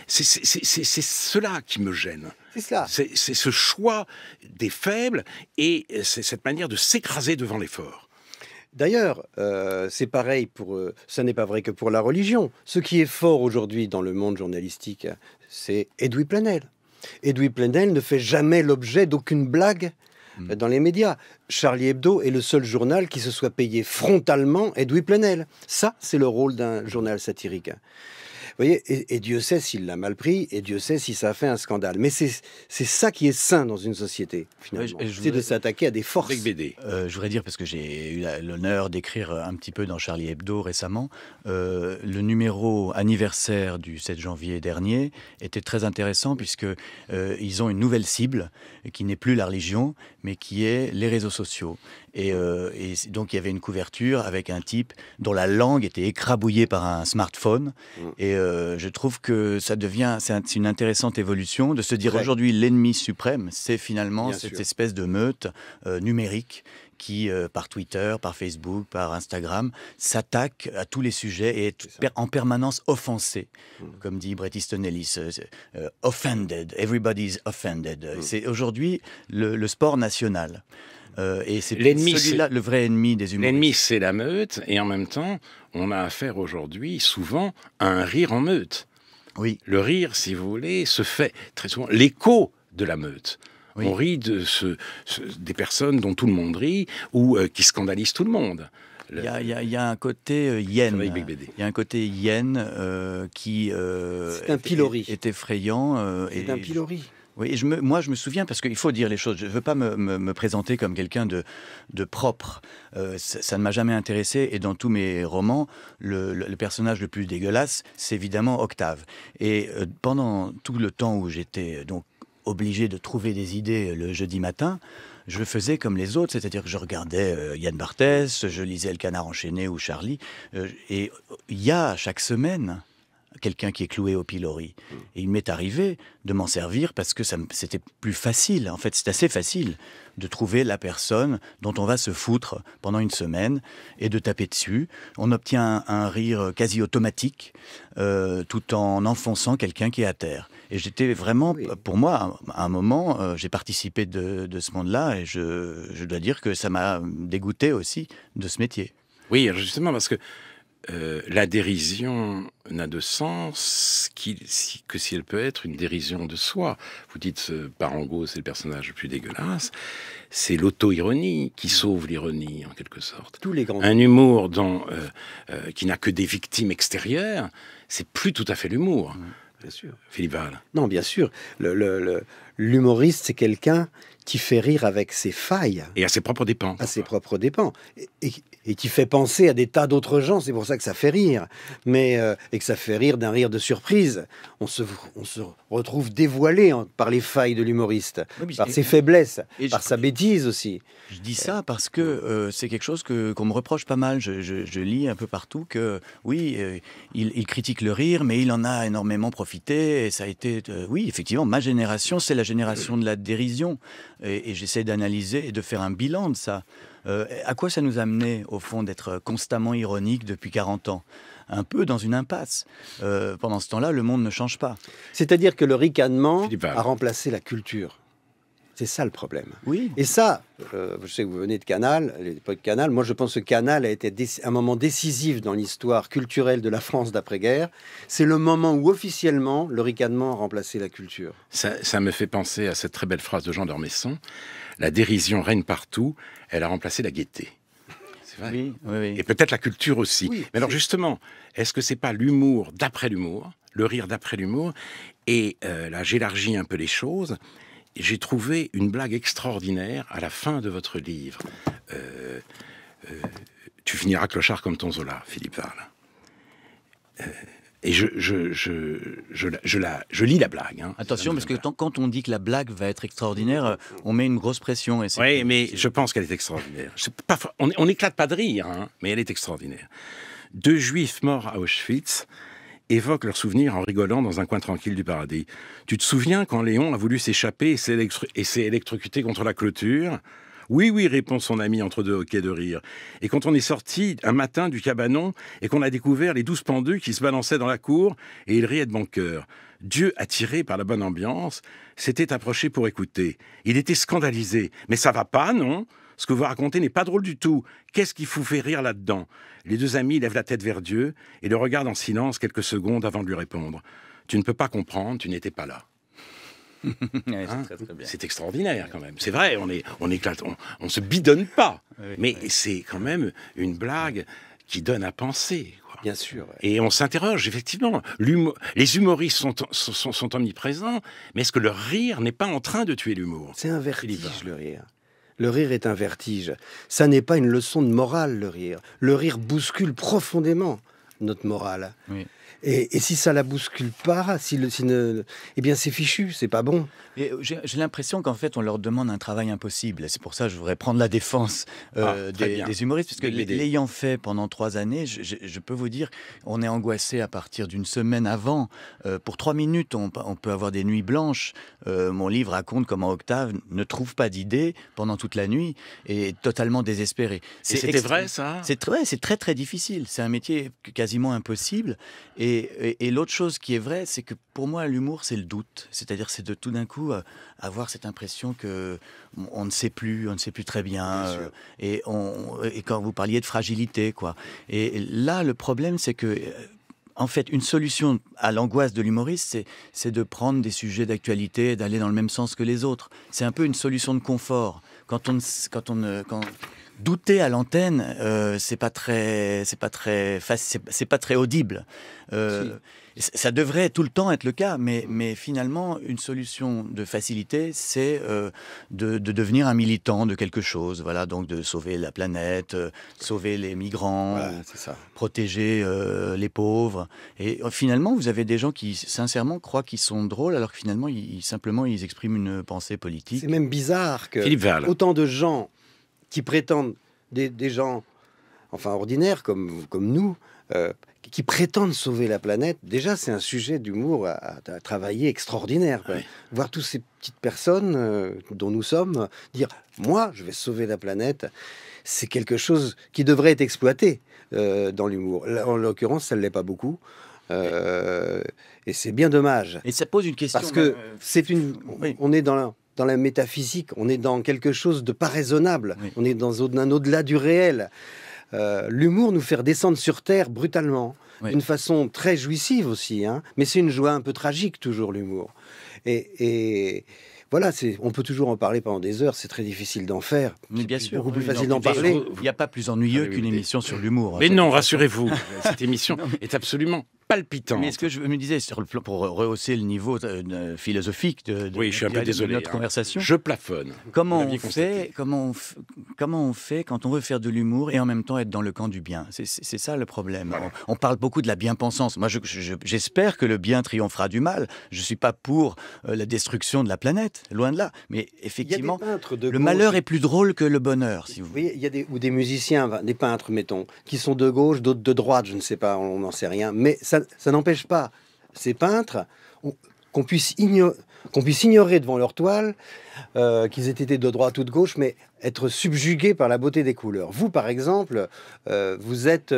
c'est cela qui me gêne. C'est ce choix des faibles et c'est cette manière de s'écraser devant les forts. D'ailleurs, c'est pareil ça n'est pas vrai que pour la religion. Ce qui est fort aujourd'hui dans le monde journalistique, c'est Edoui Plenel. Edoui Plenel ne fait jamais l'objet d'aucune blague dans les médias. Charlie Hebdo est le seul journal qui se soit payé frontalement Edoui Plenel. Ça, c'est le rôle d'un journal satirique. Vous voyez, et Dieu sait s'il l'a mal pris, et Dieu sait si ça a fait un scandale. Mais c'est ça qui est sain dans une société, finalement. C'est de s'attaquer à des forces. Je voudrais dire, parce que j'ai eu l'honneur d'écrire un petit peu dans Charlie Hebdo récemment, le numéro anniversaire du 7 janvier dernier était très intéressant, puisque ils ont une nouvelle cible, qui n'est plus la religion, mais qui est les réseaux sociaux. Et donc il y avait une couverture avec un type dont la langue était écrabouillée par un smartphone, et je trouve que c'est une intéressante évolution de se dire aujourd'hui l'ennemi suprême, c'est finalement cette espèce de meute numérique qui, par Twitter, par Facebook, par Instagram, s'attaque à tous les sujets et est en permanence offensé. Comme dit Bret Easton Ellis, offended, everybody's offended. C'est aujourd'hui le sport national. Et c'est celui-là le vrai ennemi des humoristes. L'ennemi, c'est la meute, et en même temps, on a affaire aujourd'hui, souvent, à un rire en meute. Oui. Le rire, si vous voulez, se fait très souvent l'écho de la meute. Oui. On rit des personnes dont tout le monde rit, ou qui scandalisent tout le monde. Il y a un côté yen. Il y a un côté yen qui c'est un pilori. Est effrayant. C'est un pilori. Oui, et moi je me souviens, parce qu'il faut dire les choses, je ne veux pas me présenter comme quelqu'un de propre, ça ne m'a jamais intéressé, et dans tous mes romans, le personnage le plus dégueulasse, c'est évidemment Octave. Et pendant tout le temps où j'étais donc obligé de trouver des idées le jeudi matin, je faisais comme les autres, c'est-à-dire que je regardais Yann Barthès, je lisais Le Canard enchaîné ou Charlie, et il y a chaque semaine quelqu'un qui est cloué au pilori. Et il m'est arrivé de m'en servir parce que c'était plus facile. En fait, c'est assez facile de trouver la personne dont on va se foutre pendant une semaine et de taper dessus. On obtient un rire quasi automatique tout en enfonçant quelqu'un qui est à terre. Et j'étais vraiment, pour moi, à un moment, j'ai participé de ce monde-là et je dois dire que ça m'a dégoûté aussi de ce métier. Oui, justement, parce que la dérision n'a de sens que si elle peut être une dérision de soi. Vous dites Parango, c'est le personnage le plus dégueulasse. C'est l'auto-ironie qui sauve l'ironie, en quelque sorte. Tous les grands un humour qui n'a que des victimes extérieures, c'est plus tout à fait l'humour. Bien sûr. Philippe Val. Non, bien sûr. L'humoriste, c'est quelqu'un qui fait rire avec ses failles. Et à ses propres dépens. À ses propres dépens. Et qui fait penser à des tas d'autres gens. C'est pour ça que ça fait rire. Mais, et que ça fait rire d'un rire de surprise. On se retrouve dévoilé par les failles de l'humoriste. Oui, par ses faiblesses. Par sa bêtise aussi. Je dis ça parce que c'est quelque chose qu'on me reproche pas mal. Je lis un peu partout que, oui, il critique le rire, mais il en a énormément profité. Et ça a été, oui, effectivement, ma génération, c'est la génération de la dérision. Et j'essaie d'analyser et de faire un bilan de ça. À quoi ça nous a amené, au fond, d'être constamment ironique depuis 40 ans ? Un peu dans une impasse. Pendant ce temps-là, le monde ne change pas. C'est-à-dire que le ricanement a remplacé la culture. C'est ça le problème. Oui. Et ça, je sais que vous venez de Canal, l'époque Canal. Moi, je pense que Canal a été un moment décisif dans l'histoire culturelle de la France d'après-guerre. C'est le moment où, officiellement, le ricanement a remplacé la culture. Ça me fait penser à cette très belle phrase de Jean d'Ormesson. La dérision règne partout, elle a remplacé la gaieté. C'est vrai. Oui, oui, oui. Et peut-être la culture aussi. Oui, mais alors justement, est-ce que c'est pas l'humour d'après l'humour, le rire d'après l'humour? Et là, j'élargis un peu les choses. J'ai trouvé une blague extraordinaire à la fin de votre livre. Tu finiras clochard comme ton Zola, Philippe Val. Et je lis la blague. Hein. Attention, parce que quand on dit que la blague va être extraordinaire, on met une grosse pression. Oui, mais je pense qu'elle est extraordinaire. On n'éclate pas de rire, hein, mais elle est extraordinaire. 2 Juifs morts à Auschwitz évoquent leurs souvenirs en rigolant dans un coin tranquille du paradis. Tu te souviens quand Léon a voulu s'échapper et s'est électrocuté contre la clôture ? Oui, oui, répond son ami entre 2 hoquets de rire. Et quand on est sorti un matin du cabanon et qu'on a découvert les 12 pendus qui se balançaient dans la cour, et il riait de bon cœur. Dieu, attiré par la bonne ambiance, s'était approché pour écouter. Il était scandalisé. Mais ça va pas, non ? Ce que vous racontez n'est pas drôle du tout. Qu'est-ce qui vous fait rire là-dedans ? Les 2 amis lèvent la tête vers Dieu et le regardent en silence quelques secondes avant de lui répondre. Tu ne peux pas comprendre, tu n'étais pas là. Hein, c'est extraordinaire quand même. C'est vrai, on éclate, on se bidonne pas. Oui, mais c'est quand même une blague qui donne à penser. Quoi. Bien sûr. Et on s'interroge, effectivement. Les humoristes sont omniprésents, mais est-ce que le rire n'est pas en train de tuer l'humour ? C'est un vertige, le rire. Le rire est un vertige. Ça n'est pas une leçon de morale, le rire. Le rire bouscule profondément notre morale. Oui. Et si ça la bouscule pas, eh bien c'est fichu, c'est pas bon. Et j'ai l'impression qu'en fait, on leur demande un travail impossible. C'est pour ça que je voudrais prendre la défense des humoristes, parce que l'ayant fait pendant 3 années, je peux vous dire, on est angoissé à partir d'une semaine avant. Pour 3 minutes, on peut avoir des nuits blanches. Mon livre raconte comment Octave ne trouve pas d'idées pendant toute la nuit et est totalement désespéré. C'était vrai, ça? C'est très très difficile. C'est un métier quasiment impossible. Et l'autre chose qui est vraie, c'est que pour moi, l'humour, c'est le doute. C'est-à-dire, c'est de tout d'un coup avoir cette impression que on ne sait plus très bien. Et quand vous parliez de fragilité, quoi. Et là, le problème, c'est que en fait, une solution à l'angoisse de l'humoriste, c'est de prendre des sujets d'actualité et d'aller dans le même sens que les autres. C'est un peu une solution de confort. Quand douter à l'antenne, c'est pas très facile, c'est pas très audible. Ça devrait tout le temps être le cas, mais finalement, une solution de facilité, c'est de devenir un militant de quelque chose. Voilà, donc de sauver la planète, sauver les migrants, Voilà, c'est ça. protéger les pauvres. Et finalement, vous avez des gens qui, sincèrement, croient qu'ils sont drôles, alors que finalement, simplement, ils expriment une pensée politique. C'est même bizarre que Philippe Verle. autant de gens qui prétendent, des gens enfin ordinaires comme nous, qui prétendent sauver la planète, déjà c'est un sujet d'humour à travailler extraordinaire. Oui. Voir toutes ces petites personnes dont nous sommes dire « moi je vais sauver la planète », c'est quelque chose qui devrait être exploité dans l'humour. Là, en l'occurrence, ça ne l'est pas beaucoup. Et c'est bien dommage. Et ça pose une question. Parce que on est dans la métaphysique, on est dans quelque chose de pas raisonnable. Oui. On est dans un au-delà du réel. L'humour nous fait descendre sur Terre brutalement, d'une façon très jouissive aussi, hein, mais c'est une joie un peu tragique toujours, l'humour. Et voilà, on peut toujours en parler pendant des heures, c'est très difficile d'en faire. Mais bien sûr, beaucoup plus facile d'en parler. Il n'y a pas plus ennuyeux qu'une émission sur l'humour. Mais non, rassurez-vous, cette émission est absolument palpitante. Mais ce que je me disais, pour rehausser le niveau philosophique de oui, je suis un peu désolé, notre conversation, je plafonne. Comment on fait quand on veut faire de l'humour et en même temps être dans le camp du bien? C'est ça le problème. Voilà. On parle beaucoup de la bien-pensance. Moi, j'espère que le bien triomphera du mal. Je ne suis pas pour la destruction de la planète, loin de là. Mais effectivement, le malheur est plus drôle que le bonheur, si vous voulez. Il y a des musiciens, des peintres, mettons, qui sont de gauche, d'autres de droite, je ne sais pas, on n'en sait rien. Mais ça n'empêche pas ces peintres qu'on puisse ignorer devant leur toile qu'ils aient été de droite ou de gauche, mais être subjugués par la beauté des couleurs. Vous, par exemple, vous êtes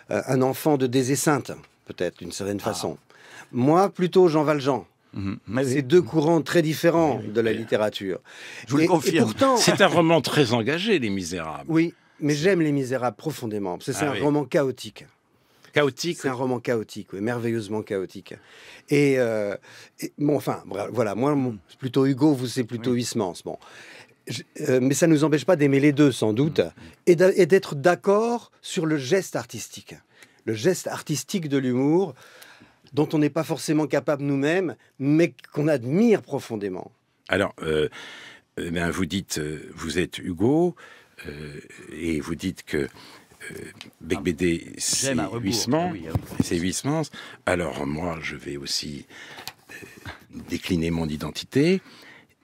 un enfant de Des-Esseintes, peut-être, d'une certaine façon. Moi, plutôt Jean Valjean. C'est deux courants très différents de la littérature. Je vous le confirme. Pourtant, c'est un roman très engagé, Les Misérables. Oui, mais j'aime Les Misérables profondément, parce que c'est un roman chaotique. Chaotique. C'est un roman chaotique, oui, merveilleusement chaotique. Et bon, enfin, voilà, moi, c'est plutôt Hugo, vous, c'est plutôt Huysmans. Bon. Mais ça ne nous empêche pas d'aimer les deux, sans doute, et d'être d'accord sur le geste artistique. Le geste artistique de l'humour, dont on n'est pas forcément capable nous-mêmes, mais qu'on admire profondément. Alors, vous dites, vous êtes Hugo, et vous dites que Beigbeder, c'est Huysmans. C'est Huysmans. Alors, moi, je vais aussi décliner mon identité.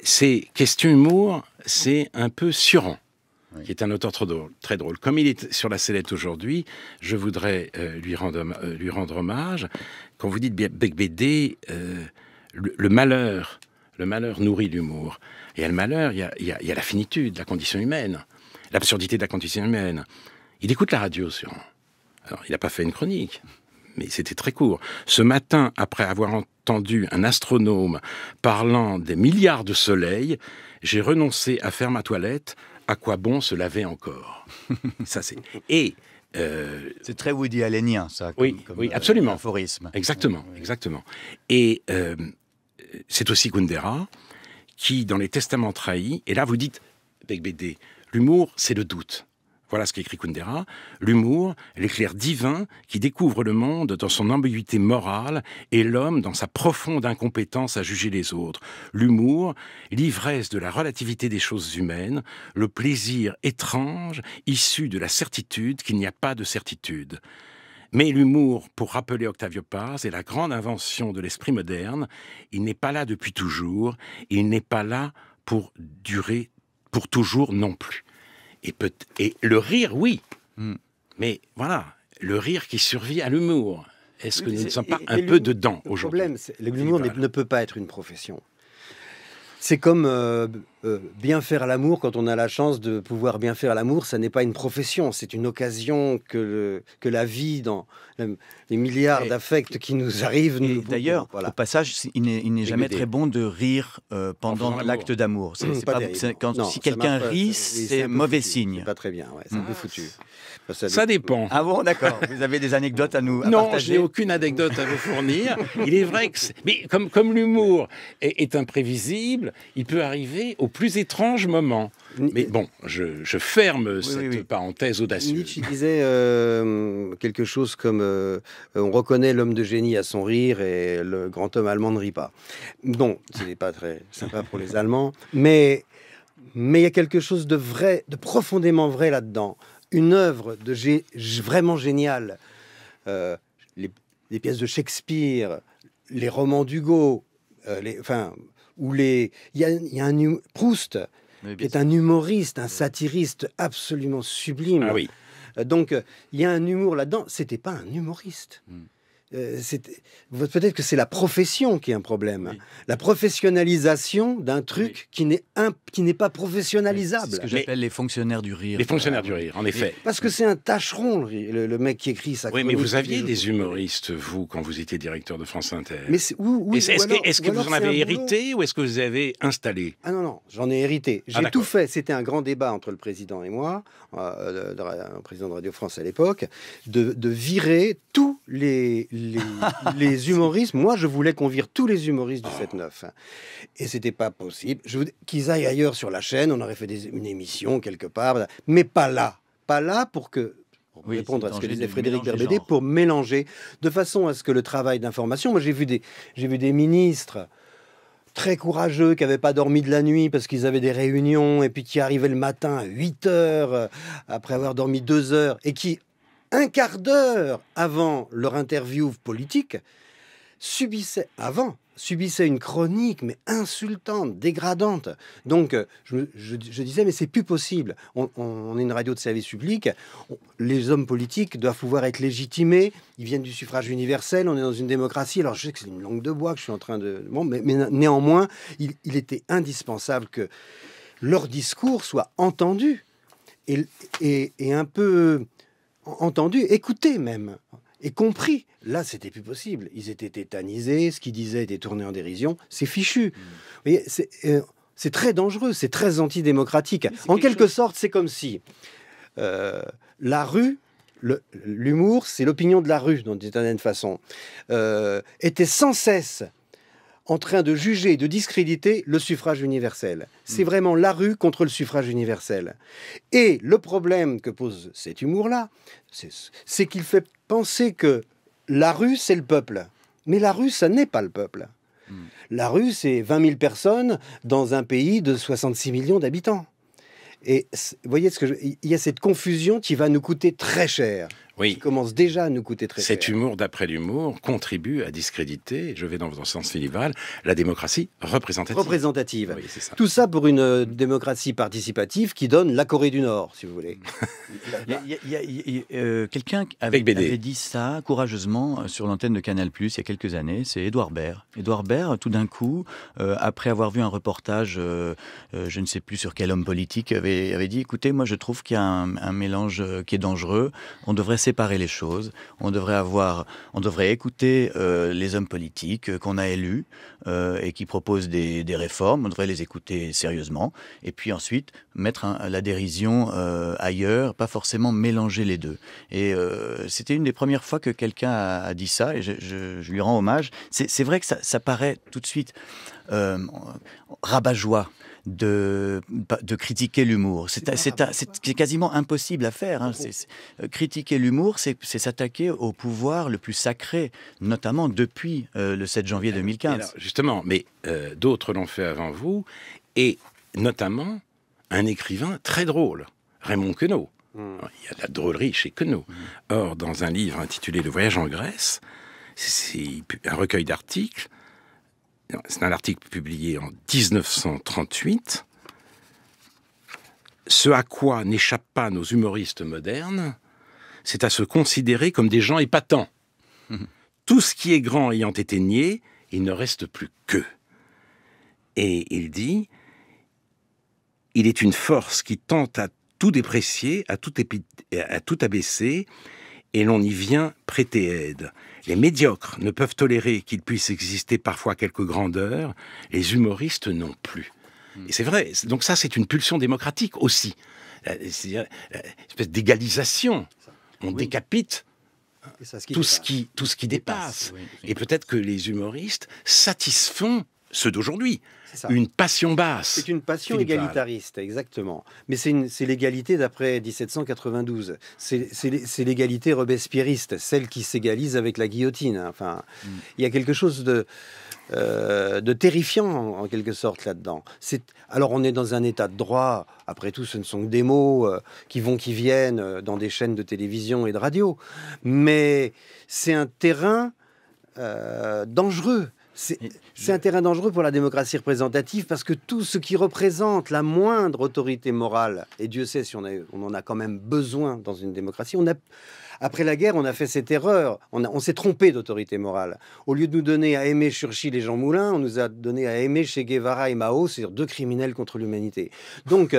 C'est question humour, c'est un peu Suran, qui est un auteur très drôle. Comme il est sur la sellette aujourd'hui, je voudrais lui rendre hommage. Quand vous dites Beigbeder, le malheur nourrit l'humour. Et le malheur, il y a la finitude, la condition humaine, l'absurdité de la condition humaine. Il écoute la radio, Suran. Alors, il n'a pas fait une chronique, mais c'était très court. Ce matin, après avoir entendu un astronome parlant des milliards de soleils, j'ai renoncé à faire ma toilette. À quoi bon se laver encore? Ça, c'est... Et... c'est très Woody Allenien, ça. Oui, absolument. Aphorisme. Exactement, exactement. Et c'est aussi Kundera qui, dans les Testaments trahis, et là vous dites, Beigbeder, l'humour, c'est le doute. Voilà ce qu'écrit Kundera. L'humour, l'éclair divin qui découvre le monde dans son ambiguïté morale et l'homme dans sa profonde incompétence à juger les autres. L'humour, l'ivresse de la relativité des choses humaines, le plaisir étrange issu de la certitude qu'il n'y a pas de certitude. Mais l'humour, pour rappeler Octavio Paz, est la grande invention de l'esprit moderne. Il n'est pas là depuis toujours, et il n'est pas là pour durer pour toujours non plus. Et le rire, oui. Mais voilà, le rire qui survit à l'humour. Est-ce que nous ne sommes pas un peu dedans aujourd'hui? Le problème, c'est que l'humour ne peut pas être une profession. C'est comme bien faire l'amour, quand on a la chance de pouvoir bien faire l'amour, ça n'est pas une profession, c'est une occasion que la vie, dans les milliards d'affects qui nous arrivent... D'ailleurs, au passage, il n'est jamais très bon de rire pendant l'acte d'amour. Si quelqu'un rit, c'est mauvais signe. C'est pas très bien, c'est un peu foutu. Ça dépend. Ah bon, d'accord. Vous avez des anecdotes à nous partager? Non, je n'ai aucune anecdote à vous fournir. Il est vrai que... Mais comme l'humour est imprévisible, il peut arriver au plus étrange moment. Mais bon, je ferme cette parenthèse audacieuse. Nietzsche disait quelque chose comme on reconnaît l'homme de génie à son rire et le grand homme allemand ne rit pas. Bon, ce n'est pas très sympa pour les Allemands, mais il y a quelque chose de vrai, de profondément vrai là-dedans. Une œuvre vraiment géniale. Les pièces de Shakespeare, les romans d'Hugo, il y a un Proust, qui est un humoriste, un satiriste absolument sublime. Ah oui. Donc, il y a un humour là-dedans. C'était pas un humoriste. Peut-être que c'est la profession qui est un problème. Oui. La professionnalisation d'un truc qui n'est pas professionnalisable. C'est ce que j'appelle les fonctionnaires du rire. Les fonctionnaires du rire, en effet. Parce que c'est un tâcheron, le mec qui écrit ça. Oui, mais vous aviez des humoristes, vous, quand vous étiez directeur de France Inter. Mais est-ce que vous en avez hérité ou est-ce que vous avez installé? Ah non, j'en ai hérité. J'ai tout fait. C'était un grand débat entre le président et moi, le président de Radio France à l'époque, de virer tous les humoristes. Moi, je voulais qu'on vire tous les humoristes du 7-9. Et c'était pas possible. Qu'ils aillent ailleurs sur la chaîne, on aurait fait une émission quelque part, mais pas là. Pas là pour répondre à ce que disait Frédéric Berbédé, pour mélanger, de façon à ce que le travail d'information... Moi, j'ai vu des ministres très courageux qui n'avaient pas dormi de la nuit parce qu'ils avaient des réunions et puis qui arrivaient le matin à 8 heures après avoir dormi 2 heures et qui, un quart d'heure avant leur interview politique, subissaient une chronique, mais insultante, dégradante. Donc, je disais, mais c'est plus possible. On est une radio de service public. Les hommes politiques doivent pouvoir être légitimés. Ils viennent du suffrage universel. On est dans une démocratie. Alors, je sais que c'est une langue de bois que je suis en train de... Bon, mais néanmoins, il était indispensable que leur discours soit entendu. Et un peu... entendu, écouté même, et compris. Là, c'était plus possible. Ils étaient tétanisés, ce qu'ils disaient était tourné en dérision. C'est fichu. Vous voyez, c'est très dangereux, c'est très antidémocratique. En quelque sorte, c'est comme si la rue, l'humour, c'est l'opinion de la rue, d'une certaine façon, était sans cesse en train de juger et de discréditer le suffrage universel. C'est vraiment la rue contre le suffrage universel. Et le problème que pose cet humour-là, c'est qu'il fait penser que la rue, c'est le peuple. Mais la rue, ça n'est pas le peuple. La rue, c'est 20 000 personnes dans un pays de 66 millions d'habitants. Et vous voyez, il y a cette confusion qui va nous coûter très cher. Oui. Qui commence déjà à nous coûter très cher. Cet humour d'après l'humour contribue à discréditer, je vais dans votre sens Philippe Val, la démocratie représentative. Oui, c'est ça. Tout ça pour une démocratie participative qui donne la Corée du Nord, si vous voulez. Quelqu'un avait dit ça courageusement sur l'antenne de Canal+, il y a quelques années, c'est Édouard Baird. Édouard Baird, tout d'un coup, après avoir vu un reportage, je ne sais plus sur quel homme politique, avait dit, écoutez, moi je trouve qu'il y a un mélange qui est dangereux, on devrait séparer les choses, on devrait écouter les hommes politiques qu'on a élus et qui proposent des réformes, on devrait les écouter sérieusement, et puis ensuite mettre la dérision ailleurs, pas forcément mélanger les deux. Et c'était une des premières fois que quelqu'un a dit ça, et je lui rends hommage. C'est vrai que ça paraît tout de suite rabat-joie de critiquer l'humour. C'est quasiment impossible à faire. Hein. Critiquer l'humour, c'est s'attaquer au pouvoir le plus sacré, notamment depuis le 7 janvier 2015. Alors, justement, mais d'autres l'ont fait avant vous, et notamment un écrivain très drôle, Raymond Queneau. Il y a de la drôlerie chez Queneau. Or, dans un livre intitulé Le voyage en Grèce, c'est un recueil d'articles. C'est un article publié en 1938. Ce à quoi n'échappent pas nos humoristes modernes, c'est à se considérer comme des gens épatants. Tout ce qui est grand ayant été nié, il ne reste plus qu'eux. Et il dit, il est une force qui tente à tout déprécier, à tout abaisser, et l'on y vient prêter aide. Les médiocres ne peuvent tolérer qu'il puisse exister parfois quelques grandeurs, les humoristes non plus. Et c'est vrai, donc ça c'est une pulsion démocratique aussi. C'est-à-dire une espèce d'égalisation. On décapite tout ce qui dépasse. Et peut-être que les humoristes satisfont ceux d'aujourd'hui. Une passion basse. C'est une passion égalitariste, exactement. Mais c'est l'égalité d'après 1792. C'est l'égalité robespierriste, celle qui s'égalise avec la guillotine. Enfin, il y a quelque chose de terrifiant en quelque sorte là-dedans. Alors on est dans un état de droit, après tout ce ne sont que des mots qui vont, qui viennent dans des chaînes de télévision et de radio, mais c'est un terrain dangereux. C'est un terrain dangereux pour la démocratie représentative parce que tout ce qui représente la moindre autorité morale, et Dieu sait si on en a quand même besoin dans une démocratie, après la guerre, on a fait cette erreur. On s'est trompé d'autorité morale. Au lieu de nous donner à aimer Churchill et Jean Moulin, on nous a donné à aimer Che Guevara et Mao, c'est-à-dire deux criminels contre l'humanité. Donc,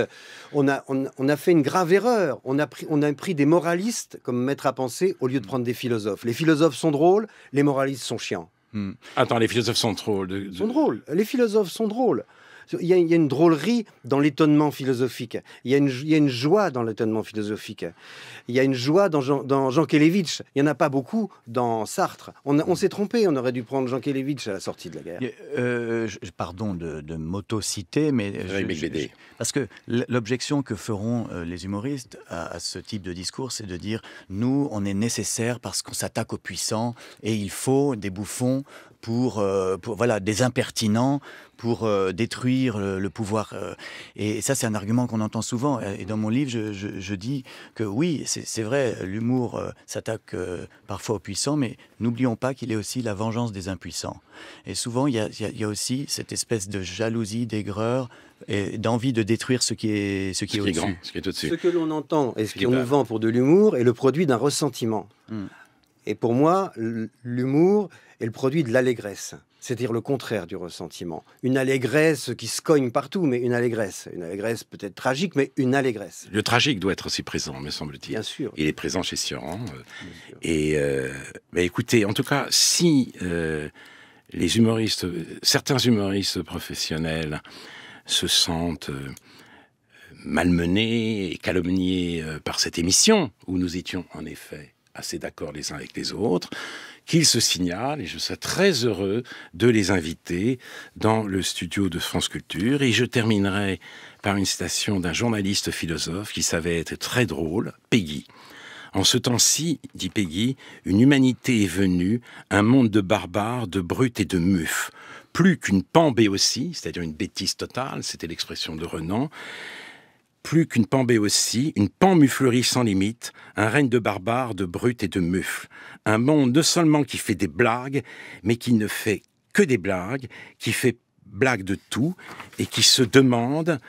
on a fait une grave erreur. On a pris des moralistes comme maître à penser au lieu de prendre des philosophes. Les philosophes sont drôles, les moralistes sont chiants. Attends, les philosophes sont drôles. Sont drôles. Les philosophes sont drôles. Il y a une drôlerie dans l'étonnement philosophique. Il y a une joie dans l'étonnement philosophique. Il y a une joie dans Jankélévitch. Il n'y en a pas beaucoup dans Sartre. On s'est trompé. On aurait dû prendre Jankélévitch à la sortie de la guerre. Pardon de m'auto-citer, mais parce que l'objection que feront les humoristes à ce type de discours, c'est de dire nous, on est nécessaire parce qu'on s'attaque aux puissants et il faut des bouffons pour voilà, des impertinents pour détruire le pouvoir. Et ça, c'est un argument qu'on entend souvent. Et dans mon livre, je dis que oui, c'est vrai, l'humour s'attaque parfois aux puissants, mais n'oublions pas qu'il est aussi la vengeance des impuissants. Et souvent, il y a aussi cette espèce de jalousie, d'aigreur, et d'envie de détruire ce qui est au-dessus. Grand, ce qui est au-dessus. Ce que l'on entend et ce qu'on nous vend pour de l'humour est le produit d'un ressentiment. Et pour moi, l'humour est le produit de l'allégresse, c'est-à-dire le contraire du ressentiment. Une allégresse qui se cogne partout, mais une allégresse peut-être tragique, mais une allégresse. Le tragique doit être aussi présent, me semble-t-il. Bien sûr. Il est présent chez Sioran. Mais écoutez, en tout cas, si certains humoristes professionnels se sentent malmenés et calomniés par cette émission, où nous étions en effet assez d'accord les uns avec les autres, qu'ils se signalent, et je serai très heureux de les inviter dans le studio de France Culture. Et je terminerai par une citation d'un journaliste philosophe qui savait être très drôle, Péguy. En ce temps-ci, dit Péguy, une humanité est venue, un monde de barbares, de brutes et de mufs. Plus qu'une pambéotie, c'est-à-dire une bêtise totale, c'était l'expression de Renan, plus qu'une pambéotie, une panmuflerie sans limite, un règne de barbares, de brutes et de mufles. Un monde non seulement qui fait des blagues, mais qui ne fait que des blagues, qui fait blague de tout, et qui se demande...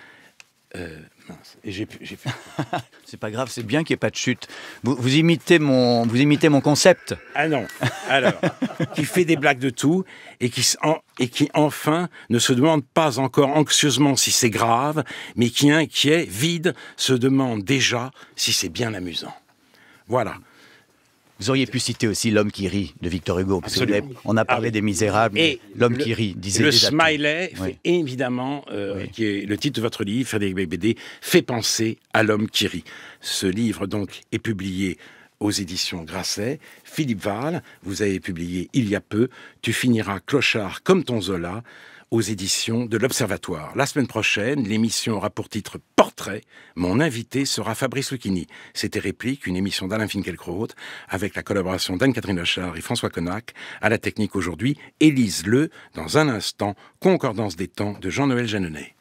C'est pas grave, c'est bien qu'il n'y ait pas de chute. Vous imitez mon concept. Ah non. Alors, qui fait des blagues de tout et qui enfin ne se demande pas encore anxieusement si c'est grave, mais qui inquiet, vide, se demande déjà si c'est bien amusant. Voilà. Vous auriez pu citer aussi L'homme qui rit de Victor Hugo, parce qu'on a parlé des Misérables, et L'homme qui rit, disait le smiley, évidemment, qui est le titre de votre livre, Frédéric Beigbeder, fait penser à L'homme qui rit. Ce livre, donc, est publié aux éditions Grasset. Philippe Wahl, vous avez publié il y a peu « Tu finiras clochard comme ton Zola » aux éditions de l'Observatoire. La semaine prochaine, l'émission aura pour titre « Portrait ». Mon invité sera Fabrice Lucchini. C'était Réplique, une émission d'Alain Finkielkraut, avec la collaboration d'Anne-Catherine Lechard et François Connac. À la technique aujourd'hui, Élise Le. Dans un instant, Concordance des temps de Jean-Noël Jeanneney.